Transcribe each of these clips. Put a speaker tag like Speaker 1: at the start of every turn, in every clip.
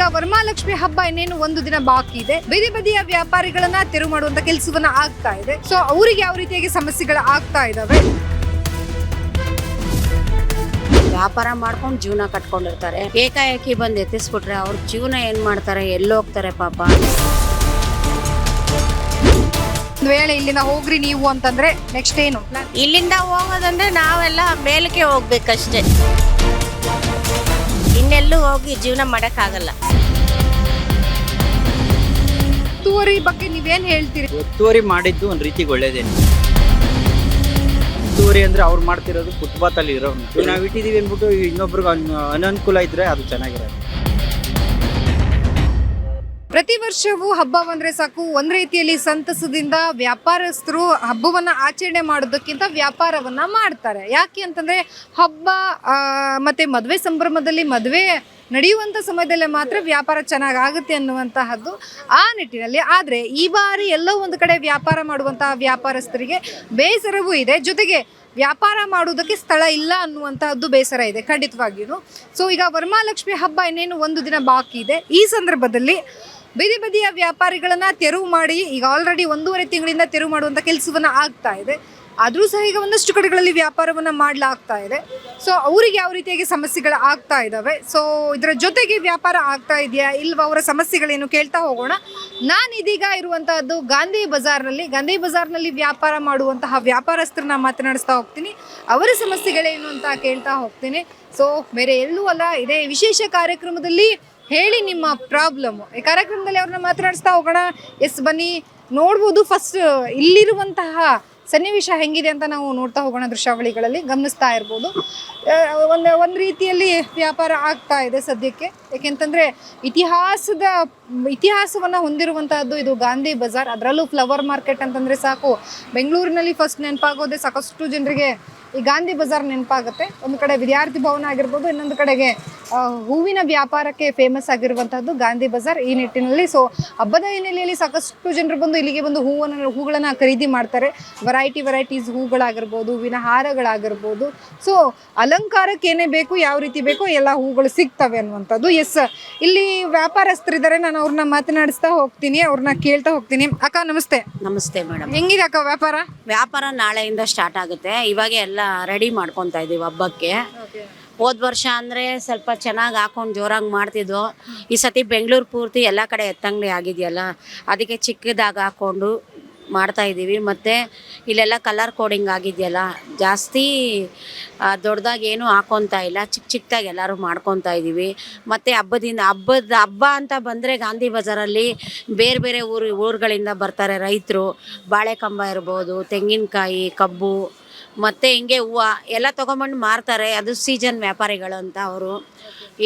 Speaker 1: ಈಗ ವರಮಹಾಲಕ್ಷ್ಮಿ ಹಬ್ಬ ಇನ್ನೇನು ಒಂದು ದಿನ ಬಾಕಿ ಇದೆ. ಬೀದಿ ಬದಿಯ ವ್ಯಾಪಾರಿಗಳನ್ನ ತೆರವು ಮಾಡುವಂತ ಕೆಲಸವನ್ನ ಆಗ್ತಾ ಇದೆ. ಸೊ ಅವರಿಗೆ ಯಾವ ರೀತಿಯಾಗಿ ಸಮಸ್ಯೆಗಳು ಆಗ್ತಾ ಇದಾವೆ?
Speaker 2: ವ್ಯಾಪಾರ ಮಾಡ್ಕೊಂಡು ಜೀವನ ಕಟ್ಕೊಂಡಿರ್ತಾರೆ. ಏಕಾಏಕಿ ಬಂದು ಎತ್ತಿಸ್ಬಿಟ್ರೆ ಅವ್ರ ಜೀವನ ಏನ್ ಮಾಡ್ತಾರೆ, ಎಲ್ಲೋಗ್ತಾರೆ ಪಾಪ.
Speaker 1: ಒಂದು ವೇಳೆ ಇಲ್ಲಿಂದ ಹೋಗ್ರಿ ನೀವು ಅಂತಂದ್ರೆ ನೆಕ್ಸ್ಟ್ ಏನು ಪ್ಲಾನ್?
Speaker 2: ಇಲ್ಲಿಂದ ಹೋಗೋದಂದ್ರೆ ನಾವೆಲ್ಲ ಮೇಲಕ್ಕೆ ಹೋಗ್ಬೇಕಷ್ಟೇ, ಇನ್ನೆಲ್ಲೂ ಹೋಗಿ ಜೀವನ ಮಾಡಕ್ಕಾಗಲ್ಲ.
Speaker 1: ಒತ್ತುವರಿ ಬಗ್ಗೆ ನೀವೇನ್ ಹೇಳ್ತೀರಿ?
Speaker 3: ಒತ್ತುವರಿ ಮಾಡಿದ್ದು ಒಂದ್ ರೀತಿಗೆ ಒಳ್ಳೇದೇನು. ಒತ್ತುವರಿ ಅಂದ್ರೆ ಅವ್ರು ಮಾಡ್ತಿರೋದು ಫುಟ್ಪಾತ್ ಅಲ್ಲಿ ಇರೋರು. ನಾವ್ ಇಟ್ಟಿದೀವಿ ಅಂದ್ಬಿಟ್ಟು ಇನ್ನೊಬ್ರಿಗೆ ಅನನುಕೂಲ ಇದ್ರೆ ಅದು ಚೆನ್ನಾಗಿರೋದು.
Speaker 1: ಪ್ರತಿ ವರ್ಷವೂ ಹಬ್ಬ ಬಂದ್ರೆ ಸಾಕು ಒಂದ್ ರೀತಿಯಲ್ಲಿ ಸಂತಸದಿಂದ ವ್ಯಾಪಾರಸ್ಥರು ಹಬ್ಬವನ್ನ ಆಚರಣೆ ಮಾಡೋದಕ್ಕಿಂತ ವ್ಯಾಪಾರವನ್ನ ಮಾಡ್ತಾರೆ. ಯಾಕೆ ಅಂತಂದ್ರೆ ಹಬ್ಬ ಮತ್ತೆ ಮದುವೆ ಸಂಭ್ರಮದಲ್ಲಿ ಮದುವೆ ನಡೆಯುವಂಥ ಸಮಯದಲ್ಲೇ ಮಾತ್ರ ವ್ಯಾಪಾರ ಚೆನ್ನಾಗಾಗುತ್ತೆ ಅನ್ನುವಂತಹದ್ದು ಆ ನಿಟ್ಟಿನಲ್ಲಿ. ಆದರೆ ಈ ಬಾರಿ ಎಲ್ಲೋ ಒಂದು ಕಡೆ ವ್ಯಾಪಾರ ಮಾಡುವಂತಹ ವ್ಯಾಪಾರಸ್ಥರಿಗೆ ಬೇಸರವೂ ಇದೆ, ಜೊತೆಗೆ ವ್ಯಾಪಾರ ಮಾಡುವುದಕ್ಕೆ ಸ್ಥಳ ಇಲ್ಲ ಅನ್ನುವಂತಹದ್ದು ಬೇಸರ ಇದೆ ಖಂಡಿತವಾಗಿಯೂ. ಸೊ ಈಗ ವರಮಹಾಲಕ್ಷ್ಮಿ ಹಬ್ಬ ಇನ್ನೇನು ಒಂದು ದಿನ ಬಾಕಿ ಇದೆ. ಈ ಸಂದರ್ಭದಲ್ಲಿ ಬೀದಿ ಬದಿಯ ವ್ಯಾಪಾರಿಗಳನ್ನ ತೆರವು ಮಾಡಿ ಈಗ ಆಲ್ರೆಡಿ 1.5 ತಿಂಗಳಿಂದ ತೆರವು ಮಾಡುವಂಥ ಕೆಲಸವನ್ನ ಆಗ್ತಾ ಇದೆ. ಆದರೂ ಸಹ ಈಗ ಒಂದಷ್ಟು ಕಡೆಗಳಲ್ಲಿ ವ್ಯಾಪಾರವನ್ನು ಮಾಡಲಾಗ್ತಾ ಇದೆ. ಸೊ ಅವ್ರಿಗೆ ಯಾವ ರೀತಿಯಾಗಿ ಸಮಸ್ಯೆಗಳು ಆಗ್ತಾ ಇದ್ದಾವೆ, ಸೊ ಇದರ ಜೊತೆಗೆ ವ್ಯಾಪಾರ ಆಗ್ತಾ ಇದೆಯಾ ಇಲ್ವಾ, ಅವರ ಸಮಸ್ಯೆಗಳೇನು ಕೇಳ್ತಾ ಹೋಗೋಣ. ನಾನು ಇದೀಗ ಇರುವಂತಹದ್ದು ಗಾಂಧಿ ಬಜಾರ್ನಲ್ಲಿ ವ್ಯಾಪಾರ ಮಾಡುವಂತಹ ವ್ಯಾಪಾರಸ್ಥರನ್ನ ಮಾತನಾಡಿಸ್ತಾ ಹೋಗ್ತೀನಿ, ಅವರ ಸಮಸ್ಯೆಗಳೇನು ಅಂತ ಕೇಳ್ತಾ ಹೋಗ್ತೀನಿ. ಸೊ ಬೇರೆ ಎಲ್ಲೂ ಅಲ್ಲ, ಇದೇ ವಿಶೇಷ ಕಾರ್ಯಕ್ರಮದಲ್ಲಿ ಹೇಳಿ ನಿಮ್ಮ ಪ್ರಾಬ್ಲಮ್ ಈ ಕಾರ್ಯಕ್ರಮದಲ್ಲಿ ಅವ್ರನ್ನ ಮಾತನಾಡಿಸ್ತಾ ಹೋಗೋಣ. ಎಸ್ ಬನ್ನಿ, ನೋಡ್ಬೋದು ಫಸ್ಟ್ ಇಲ್ಲಿರುವಂತಹ ಸನ್ನಿವೇಶ ಹೆಂಗಿದೆ ಅಂತ ನಾವು ನೋಡ್ತಾ ಹೋಗೋಣ. ದೃಶ್ಯಾವಳಿಗಳಲ್ಲಿ ಗಮನಿಸ್ತಾ ಇರ್ಬೋದು. ಒಂದು ರೀತಿಯಲ್ಲಿ ವ್ಯಾಪಾರ ಆಗ್ತಾ ಇದೆ ಸದ್ಯಕ್ಕೆ. ಯಾಕೆಂತಂದರೆ ಇತಿಹಾಸವನ್ನು ಹೊಂದಿರುವಂತಹದ್ದು ಇದು ಗಾಂಧಿ ಬಜಾರ್. ಅದರಲ್ಲೂ ಫ್ಲವರ್ ಮಾರ್ಕೆಟ್ ಅಂತಂದರೆ ಸಾಕು, ಬೆಂಗಳೂರಿನಲ್ಲಿ ಫಸ್ಟ್ ನೆನಪಾಗೋದೆ ಸಾಕಷ್ಟು ಜನರಿಗೆ ಈ ಗಾಂಧಿ ಬಜಾರ್ ನೆನಪಾಗುತ್ತೆ. ಒಂದು ಕಡೆ ವಿದ್ಯಾರ್ಥಿ ಭವನ ಆಗಿರ್ಬೋದು, ಇನ್ನೊಂದು ಕಡೆಗೆ ಹೂವಿನ ವ್ಯಾಪಾರಕ್ಕೆ ಫೇಮಸ್ ಆಗಿರುವಂತಹದ್ದು ಗಾಂಧಿ ಬಜಾರ್. ಈ ನಿಟ್ಟಿನಲ್ಲಿ ಸೊ ಹಬ್ಬದ ಹಿನ್ನೆಲೆಯಲ್ಲಿ ಸಾಕಷ್ಟು ಜನರು ಬಂದು ಇಲ್ಲಿಗೆ ಬಂದು ಹೂಗಳನ್ನು ಖರೀದಿ ಮಾಡ್ತಾರೆ. ವೆರೈಟೀಸ್ ಹೂಗಳಾಗಿರ್ಬೋದು, ಹೂವಿನ ಹಾರಗಳಾಗಿರ್ಬೋದು. ಸೊ ಅಲಂಕಾರಕ್ಕೆ ಏನೇ ಬೇಕು, ಯಾವ ರೀತಿ ಬೇಕೋ ಎಲ್ಲ ಹೂಗಳು ಸಿಗ್ತವೆ ಅನ್ನುವಂಥದ್ದು. ಎಸ್, ಇಲ್ಲಿ ವ್ಯಾಪಾರಸ್ಥರಿದ್ದಾರೆ, ನಾನು ಅವ್ರನ್ನ ಮಾತನಾಡಿಸ್ತಾ ಹೋಗ್ತೀನಿ, ಅವ್ರನ್ನ ಕೇಳ್ತಾ ಹೋಗ್ತೀನಿ. ಅಕ್ಕ ನಮಸ್ತೆ.
Speaker 2: ನಮಸ್ತೆ ಮೇಡಮ್.
Speaker 1: ಹೆಂಗಿದೆ ಅಕ್ಕ
Speaker 2: ವ್ಯಾಪಾರ ನಾಳೆಯಿಂದ ಸ್ಟಾರ್ಟ್ ಆಗುತ್ತೆ. ಇವಾಗ ಎಲ್ಲ ರೆಡಿ ಮಾಡ್ಕೊತಾ ಇದೀವಿ ಹಬ್ಬಕ್ಕೆ. ಹೋದ ವರ್ಷ ಅಂದರೆ ಸ್ವಲ್ಪ ಚೆನ್ನಾಗಿ ಹಾಕೊಂಡು ಜೋರಾಗಿ ಮಾಡ್ತಿದ್ವು. ಈ ಸತಿ ಬೆಂಗಳೂರು ಪೂರ್ತಿ ಎಲ್ಲ ಕಡೆ ಎತ್ತಂಗಡಿ ಆಗಿದೆಯಲ್ಲ, ಅದಕ್ಕೆ ಚಿಕ್ಕದಾಗಿ ಹಾಕ್ಕೊಂಡು ಮಾಡ್ತಾ ಇದ್ದೀವಿ. ಮತ್ತು ಇಲ್ಲೆಲ್ಲ ಕಲರ್ ಕೋಡಿಂಗ್ ಆಗಿದೆಯಲ್ಲ, ಜಾಸ್ತಿ ದೊಡ್ಡದಾಗಿ ಏನೂ ಹಾಕೊತಾ ಇಲ್ಲ, ಚಿಕ್ಕದಾಗಿ ಎಲ್ಲರೂ ಮಾಡ್ಕೊತಾ ಇದ್ದೀವಿ. ಮತ್ತು ಹಬ್ಬ ಅಂತ ಬಂದರೆ ಗಾಂಧಿ ಬಜಾರಲ್ಲಿ ಬೇರೆ ಬೇರೆ ಊರುಗಳಿಂದ ಬರ್ತಾರೆ ರೈತರು. ಬಾಳೆಕಂಬ ಇರ್ಬೋದು, ತೆಂಗಿನಕಾಯಿ, ಕಬ್ಬು ಮತ್ತು ಹಿಂಗೆ ಹೂವು ಎಲ್ಲ ತೊಗೊಂಬಂದು ಮಾರ್ತಾರೆ. ಅದು ಸೀಸನ್ ವ್ಯಾಪಾರಿಗಳು ಅಂತ ಅವರು.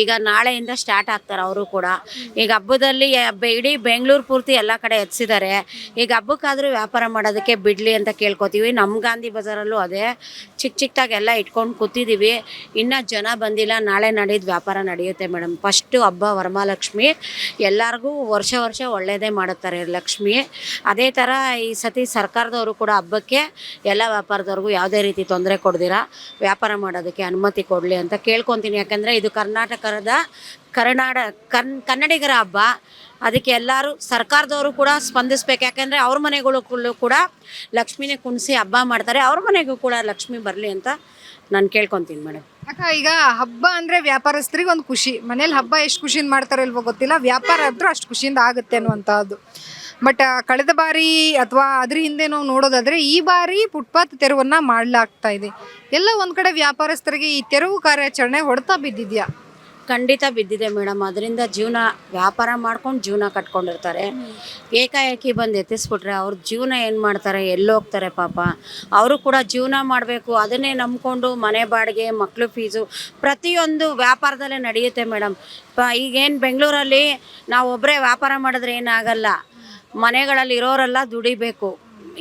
Speaker 2: ಈಗ ನಾಳೆಯಿಂದ ಸ್ಟಾರ್ಟ್ ಆಗ್ತಾರೆ ಅವರು ಕೂಡ. ಈಗ ಹಬ್ಬದಲ್ಲಿ ಇಡೀ ಬೆಂಗಳೂರು ಪೂರ್ತಿ ಎಲ್ಲ ಕಡೆ ಎತ್ಸಿದ್ದಾರೆ. ಈಗ ಹಬ್ಬಕ್ಕಾದರೂ ವ್ಯಾಪಾರ ಮಾಡೋದಕ್ಕೆ ಬಿಡಲಿ ಅಂತ ಕೇಳ್ಕೊತೀವಿ. ನಮ್ಮ ಗಾಂಧಿ ಬಜಾರಲ್ಲೂ ಅದೇ ಚಿಕ್ಕದಾಗಿ ಎಲ್ಲ ಇಟ್ಕೊಂಡು ಕೂತಿದ್ದೀವಿ. ಇನ್ನೂ ಜನ ಬಂದಿಲ್ಲ. ನಾಳೆ ನಾಡಿದ್ದು ವ್ಯಾಪಾರ ನಡೆಯುತ್ತೆ ಮೇಡಮ್. ಫಸ್ಟು ಹಬ್ಬ ವರಮಹಾಲಕ್ಷ್ಮಿ, ಎಲ್ಲರಿಗೂ ವರ್ಷ ಒಳ್ಳೆಯದೇ ಮಾಡುತ್ತಾರೆ ಲಕ್ಷ್ಮಿ. ಅದೇ ಥರ ಈ ಸತಿ ಸರ್ಕಾರದವರು ಕೂಡ ಹಬ್ಬಕ್ಕೆ ಎಲ್ಲ ವ್ಯಾಪಾರದವ್ರಿಗೂ ಯಾವುದೇ ರೀತಿ ತೊಂದರೆ ಕೊಡ್ದಿರ ವ್ಯಾಪಾರ ಮಾಡೋದಕ್ಕೆ ಅನುಮತಿ ಕೊಡಲಿ ಅಂತ ಕೇಳ್ಕೊತೀನಿ. ಯಾಕಂದರೆ ಇದು ಕನ್ನಡಿಗರ ಹಬ್ಬ. ಅದಕ್ಕೆ ಎಲ್ಲರೂ ಸರ್ಕಾರದವರು ಕೂಡ ಸ್ಪಂದಿಸ್ಬೇಕು. ಯಾಕೆಂದರೆ ಅವ್ರ ಮನೆಗಳು ಕೂಡ ಲಕ್ಷ್ಮಿನೇ ಕುಣಿಸಿ ಹಬ್ಬ ಮಾಡ್ತಾರೆ. ಅವ್ರ ಮನೆಗೂ ಕೂಡ ಲಕ್ಷ್ಮಿ ಬರಲಿ ಅಂತ ನಾನು ಕೇಳ್ಕೊತೀನಿ ಮೇಡಮ್.
Speaker 1: ಅಕ್ಕ, ಈಗ ಹಬ್ಬ ಅಂದರೆ ವ್ಯಾಪಾರಸ್ಥರಿಗೆ ಒಂದು ಖುಷಿ. ಮನೇಲಿ ಹಬ್ಬ ಎಷ್ಟು ಖುಷಿಯಿಂದ ಮಾಡ್ತಾರೋ ಇಲ್ವೋ ಗೊತ್ತಿಲ್ಲ, ವ್ಯಾಪಾರ ಆದರೂ ಅಷ್ಟು ಖುಷಿಯಿಂದ ಆಗುತ್ತೆ ಅನ್ನುವಂಥದ್ದು. ಬಟ್ ಕಳೆದ ಬಾರಿ ಅಥವಾ ಅದ್ರ ಹಿಂದೆ ನಾವು ನೋಡೋದಾದರೆ ಈ ಬಾರಿ ಫುಟ್ಪಾತ್ ತೆರವನ್ನು ಮಾಡಲಾಗ್ತಾ ಇದೆ. ಎಲ್ಲ ಒಂದು ಕಡೆ ವ್ಯಾಪಾರಸ್ಥರಿಗೆ ಈ ತೆರವು ಕಾರ್ಯಾಚರಣೆ ಹೊಡೆತ ಬಿದ್ದಿದೆಯಾ?
Speaker 2: ಖಂಡಿತ ಬಿದ್ದಿದೆ ಮೇಡಮ್. ಅದರಿಂದ ವ್ಯಾಪಾರ ಮಾಡ್ಕೊಂಡು ಜೀವನ ಕಟ್ಕೊಂಡಿರ್ತಾರೆ. ಏಕಾಏಕಿ ಬಂದು ಎತ್ತಿಸ್ಬಿಟ್ರೆ ಅವ್ರ ಜೀವನ ಏನು ಮಾಡ್ತಾರೆ, ಎಲ್ಲೋಗ್ತಾರೆ ಪಾಪ. ಅವರು ಕೂಡ ಜೀವನ ಮಾಡಬೇಕು. ಅದನ್ನೇ ನಂಬ್ಕೊಂಡು ಮನೆ ಬಾಡಿಗೆ, ಮಕ್ಕಳು ಫೀಸು, ಪ್ರತಿಯೊಂದು ವ್ಯಾಪಾರದಲ್ಲೇ ನಡೆಯುತ್ತೆ ಮೇಡಮ್. ಈಗೇನು ಬೆಂಗಳೂರಲ್ಲಿ ನಾವು ಒಬ್ಬರೇ ವ್ಯಾಪಾರ ಮಾಡಿದ್ರೆ ಏನಾಗಲ್ಲ, ಮನೆಗಳಲ್ಲಿ ಇರೋರೆಲ್ಲ ದುಡಿಬೇಕು.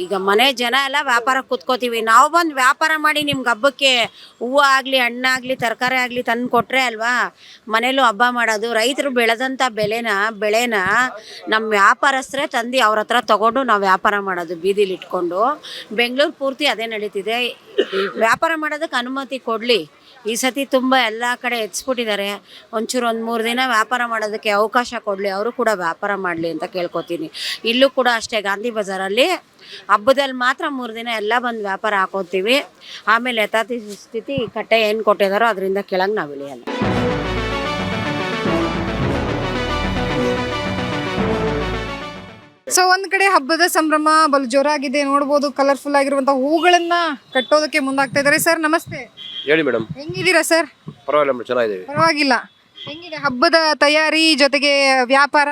Speaker 2: ಈಗ ಮನೆ ಜನ ಎಲ್ಲ ವ್ಯಾಪಾರ ಕೂತ್ಕೋತೀವಿ, ನಾವು ಬಂದು ವ್ಯಾಪಾರ ಮಾಡಿ ನಿಮ್ಗೆ ಹಬ್ಬಕ್ಕೆ ಹೂವು ಆಗಲಿ ಹಣ್ಣಾಗಲಿ ತರಕಾರಿ ಆಗಲಿ ತಂದು ಕೊಟ್ಟರೆ ಅಲ್ವಾ ಮನೇಲೂ ಹಬ್ಬ ಮಾಡೋದು. ರೈತರು ಬೆಳೆದಂಥ ಬೆಳೆನ ನಮ್ಮ ವ್ಯಾಪಾರಸ್ಥರೇ ತಂದು ಅವ್ರ ಹತ್ರ ತೊಗೊಂಡು ನಾವು ವ್ಯಾಪಾರ ಮಾಡೋದು, ಬೀದಿಲಿ ಇಟ್ಕೊಂಡು. ಬೆಂಗಳೂರು ಪೂರ್ತಿ ಅದೇ ನಡೀತಿದೆ. ವ್ಯಾಪಾರ ಮಾಡೋದಕ್ಕೆ ಅನುಮತಿ ಕೊಡಲಿ. ಈ ಸತಿ ತುಂಬ ಎಲ್ಲ ಕಡೆ ಹೆಚ್ಚಿಬಿಟ್ಟಿದ್ದಾರೆ. ಒಂಚೂರು 1-3 ದಿನ ವ್ಯಾಪಾರ ಮಾಡೋದಕ್ಕೆ ಅವಕಾಶ ಕೊಡಲಿ, ಅವರು ಕೂಡ ವ್ಯಾಪಾರ ಮಾಡಲಿ ಅಂತ ಕೇಳ್ಕೊತೀನಿ. ಇಲ್ಲೂ ಕೂಡ ಅಷ್ಟೇ, ಗಾಂಧಿ ಬಜಾರಲ್ಲಿ ಹಬ್ಬದಲ್ಲಿ ಮಾತ್ರ 3 ದಿನ ಎಲ್ಲ ಬಂದು ವ್ಯಾಪಾರ ಹಾಕೋತೀವಿ. ಆಮೇಲೆ ಯಥಾತಿ ಸ್ಥಿತಿ ಕಟ್ಟೆ ಏನು ಕೊಟ್ಟಿದ್ದಾರೋ ಅದರಿಂದ ಕೆಳಗೆ ನಾವು ಇಳಿಯಲ್ಲ.
Speaker 1: ಸೊ ಒಂದ್ ಕಡೆ ಹಬ್ಬದ ಸಂಭ್ರಮ ಬಲು ಜೋರಾಗಿದೆ, ನೋಡ್ಬೋದು ಕಲರ್ಫುಲ್ ಆಗಿರುವಂತ ಹೂಗಳನ್ನ ಕಟ್ಟೋದಕ್ಕೆ ಮುಂದಾಗ್ತಾ ಇದ್ದಾರೆ. ಸರ್ ನಮಸ್ತೆ,
Speaker 4: ಹೇಳಿ ಮೇಡಮ್.
Speaker 1: ಹೆಂಗಿದ್ದೀರಾ ಸರ್?
Speaker 4: ಪರವಾಗಿಲ್ಲ ಮೇಡಮ್, ಚೆನ್ನಾಗಿದ್ದೀವಿ.
Speaker 1: ಪರವಾಗಿಲ್ಲ. ಹೆಂಗಿದೆ ಹಬ್ಬದ ತಯಾರಿ ಜೊತೆಗೆ ವ್ಯಾಪಾರ?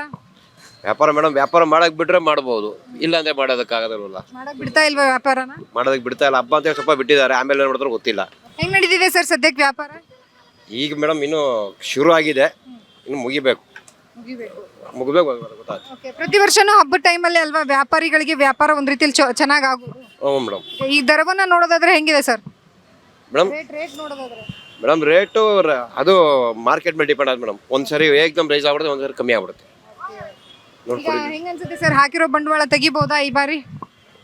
Speaker 4: ವ್ಯಾಪಾರ ಮೇಡಮ್, ವ್ಯಾಪಾರ ಮಾಡಕ್ ಬಿಟ್ರೆ ಮಾಡ್ಬೋದು, ಇಲ್ಲ ಅಂದ್ರೆ ಮಾಡೋದಕ್ಕಾಗೋದಿಲ್ಲ.
Speaker 1: ಮಾಡಕ್ ಬಿಡ್ತಾ ಇಲ್ವಾ ವ್ಯಾಪಾರನ?
Speaker 4: ಮಾಡೋದಕ್ಕೆ ಬಿಡ್ತಾ ಇಲ್ಲ. ಹಬ್ಬ ಅಂತ ಸ್ವಲ್ಪ ಬಿಟ್ಟಿದ್ದಾರೆ, ಆಮೇಲೆ ಏನ್ ಮಾಡಿದ್ರು ಗೊತ್ತಿಲ್ಲ.
Speaker 1: ಹೆಂಗ್ ನಡೀತಿದೆ ಸರ್ ಸದ್ಯಕ್ಕೆ ವ್ಯಾಪಾರ?
Speaker 4: ಈಗ ಮೇಡಮ್ ಇನ್ನು ಶುರು ಆಗಿದೆ, ಇನ್ನು ಮುಗಿಬೇಕು. ಗೊತ್ತಾಯ್ತು.
Speaker 1: Okay, ಪ್ರತಿ ವರ್ಷನೂ ಹಬ್ಬದ ಟೈಮಲ್ಲಿ ಅಲ್ವಾ ವ್ಯಾಪಾರಿಗಳಿಗೆ ವ್ಯಾಪಾರ ಒಂದ್ ರೀತಿಯಲ್ಲಿ ಚೆನ್ನಾಗ್ ಆಗೋದು.
Speaker 4: ಹ್ಞೂ ಮೇಡಮ್.
Speaker 1: ಈ ದರವನ್ನ ನೋಡೋದಾದ್ರೆ ಹೆಂಗಿದೆ ಸರ್?
Speaker 4: ಮೇಡಮ್
Speaker 1: ರೇಟ್ ನೋಡೋದಾದ್ರೆ
Speaker 4: ಮೇಡಮ್ ರೇಟು ಅದು ಮಾರ್ಕೆಟ್ ಮೇಲೆ ಡಿಪೆಂಡ್ ಆದ ಮೇಡಮ್. ಒಂದ್ಸರಿ ಏಕದಮ್ ರೈಸ್ ಆಗ್ಬಿಡುತ್ತೆ, ಒಂದ್ಸರಿ ಕಮ್ಮಿ ಆಗ್ಬಿಡುತ್ತೆ.
Speaker 1: ಈಗ
Speaker 4: ನೋಡ್ಕೊಳ್ಳಿ
Speaker 1: ಹೆಂಗ್ ಅನ್ಸುತ್ತೆ ಸರ್, ಹಾಕಿರೋ ಬಂಡವಾಳ ತೆಗಿಬಹುದಾ ಈ ಬಾರಿ?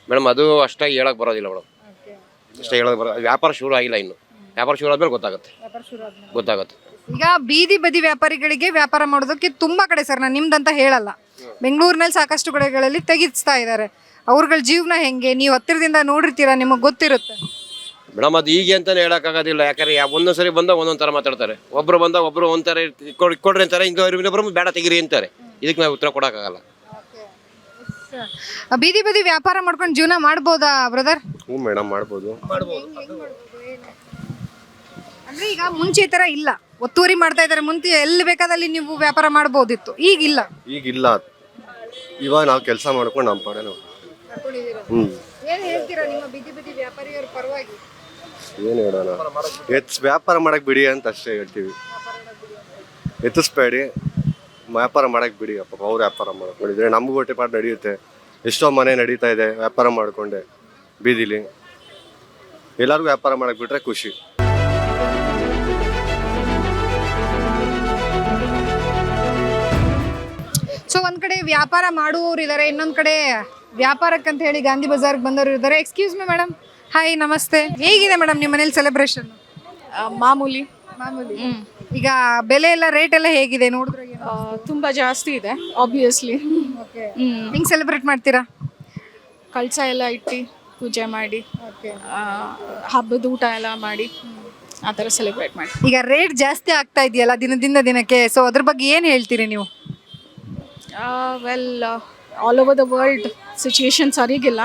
Speaker 4: ಮೇಡಮ್. ಅದು ಅಷ್ಟಾಗಿ ಹೇಳಕ್ ಬರೋದಿಲ್ಲ ಮೇಡಮ್, ಅಷ್ಟಾಗಿ ಹೇಳಕ್ ಬರೋದು. ವ್ಯಾಪಾರ ಶುರು ಆಗಿಲ್ಲ ಇನ್ನು. ವ್ಯಾಪಾರ ಶುರು ಆದ್ಮೇಲೆ ಗೊತ್ತಾಗುತ್ತೆ.
Speaker 1: ಈಗ ಬೀದಿ ಬದಿ ವ್ಯಾಪಾರಿಗಳಿಗೆ ವ್ಯಾಪಾರ ಮಾಡೋದಕ್ಕೆ ತುಂಬಾ ಕಡೆ ಸರ್, ನಾನು ನಿಮ್ದಂತ ಹೇಳಲ್ಲ, ಬೆಂಗಳೂರಿನಲ್ಲಿ ಸಾಕಷ್ಟು ಕಡೆಗಳಲ್ಲಿ ತೆಗಿಸ್ತಾ ಇದ್ದಾರೆ. ಅವ್ರಗಳ ಜೀವನ ಹೆಂಗೆ ನೀವು ಹತ್ತಿರದಿಂದ ನೋಡಿರ್ತೀರಾ, ನಿಮಗೆ ಗೊತ್ತಿರುತ್ತೆ
Speaker 4: ಮೇಡಮ್. ಅದು ಹೀಗೆ ಅಂತಾನೆ ಹೇಳಕ್ಕಾಗೋದಿಲ್ಲ, ಯಾಕಂದ್ರೆ ಒಂದೊಂದ್ಸರಿ ಬಂದ ಒಂದೊಂದ್ ತರ ಮಾತಾಡ್ತಾರೆ. ಒಬ್ರು ಬಂದ ಒಬ್ರು ಒಂಥರ ಕೊಡ್ರಿ ಅಂತಾರೆ, ಇನ್ನೊಬ್ರು ಬೇಡ ತೆಗಿರಿ ಅಂತಾರೆ. ಇದಕ್ಕೆ ನಾವು ಉತ್ತರ ಕೊಡಕ್ಕಾಗಲ್ಲ.
Speaker 1: ಬೀದಿ ಬದಿ ವ್ಯಾಪಾರ ಮಾಡ್ಕೊಂಡು ಜೀವನ ಮಾಡ್ಬೋದಾ ಬ್ರದರ್?
Speaker 4: ಹ್ಞೂ ಮೇಡಮ್, ಮಾಡ್ಬೋದು.
Speaker 1: ಅಂದ್ರೆ ಈಗ ಮುಂಚೆ ಈ ತರ ಇಲ್ಲ, ಒತ್ತುವರಿ ಮಾಡ್ತಾ ಇದ್ದಾರೆ. ಮುಂಚೆ ಎಲ್ಲಿ ಬೇಕಾದಲ್ಲಿ ನೀವು ವ್ಯಾಪಾರ ಮಾಡ್ಬೋದಿತ್ತು, ಈಗಿಲ್ಲ.
Speaker 5: ಈಗಿಲ್ಲ. ಇವಾಗ ನಾವು ಕೆಲಸ ಮಾಡ್ಕೊಂಡು ನಮ್ಮ ಪಡೆ ನಾವು
Speaker 1: ಏನ್ ಹೇಳ್ತೀರಾ ನಿಮ್ಮ ಬೀದಿ ಬದಿ ವ್ಯಾಪಾರಿಯರ ಪರವಾಗಿ?
Speaker 5: ಏನು ಹೇಳೋಣ, ವ್ಯಾಪಾರ ಮಾಡಕ್ ಬಿಡಿ ಅಂತ ಅಷ್ಟೇ ಹೇಳ್ತೀವಿ. ಎತ್ತಿಸ್ಬೇಡಿ, ವ್ಯಾಪಾರ ಮಾಡಕ್ ಬಿಡಿ. ಪಾಪ ಅವ್ರು ವ್ಯಾಪಾರ ಮಾಡ್ಕೊಂಡಿದ್ರೆ ನಮಗೂ ಹೊಟ್ಟೆ ಪಾಠ ನಡೆಯುತ್ತೆ. ಎಷ್ಟೋ ಮನೆ ನಡೀತಾ ಇದೆ ವ್ಯಾಪಾರ ಮಾಡ್ಕೊಂಡೆ ಬೀದಿಲಿ. ಎಲ್ಲರಿಗೂ ವ್ಯಾಪಾರ ಮಾಡಕ್ ಬಿಟ್ರೆ ಖುಷಿ.
Speaker 1: ಸೊ ಒಂದ್ ಕಡೆ ವ್ಯಾಪಾರ ಮಾಡುವವರು ಇದ್ದಾರೆ, ಇನ್ನೊಂದ್ ಕಡೆ ವ್ಯಾಪಾರಕ್ಕಂತ ಹೇಳಿ ಗಾಂಧಿ ಬಜಾರ್ಗೆ ಬಂದವರು ಇದ್ದಾರೆ. ಎಕ್ಸ್ಕ್ಯೂಸ್ ಮಿ ಮೇಡಮ್, ಹಾಯ್ ನಮಸ್ತೆ. ಹೇಗಿದೆ ಮೇಡಮ್ ನಿಮ್ಮ ಮನೇಲಿ ಸೆಲೆಬ್ರೇಷನ್?
Speaker 6: ಮಾಮೂಲಿ.
Speaker 1: ಈಗ ಬೆಲೆ ಎಲ್ಲ ರೇಟ್ ಎಲ್ಲ ಹೇಗಿದೆ ನೋಡಿದ್ರೆ?
Speaker 6: ತುಂಬಾ ಜಾಸ್ತಿ ಇದೆ ಆಬ್ವಿಯಸ್ಲಿ.
Speaker 1: ಹೆಂಗ್ ಸೆಲೆಬ್ರೇಟ್ ಮಾಡ್ತೀರಾ?
Speaker 6: ಕಳಸ ಎಲ್ಲ ಇಟ್ಟು ಪೂಜೆ ಮಾಡಿ ಹಬ್ಬದ ಊಟ ಎಲ್ಲ ಮಾಡಿ ಆ ಥರ ಸೆಲೆಬ್ರೇಟ್ ಮಾಡಿ.
Speaker 1: ಈಗ ರೇಟ್ ಜಾಸ್ತಿ ಆಗ್ತಾ ಇದೆಯಲ್ಲ ದಿನದಿಂದ ದಿನಕ್ಕೆ, ಸೊ ಅದ್ರ ಬಗ್ಗೆ ಏನು ಹೇಳ್ತೀರಿ ನೀವು?
Speaker 6: Well, all over the world situation ಸರಿಗಿಲ್ಲ.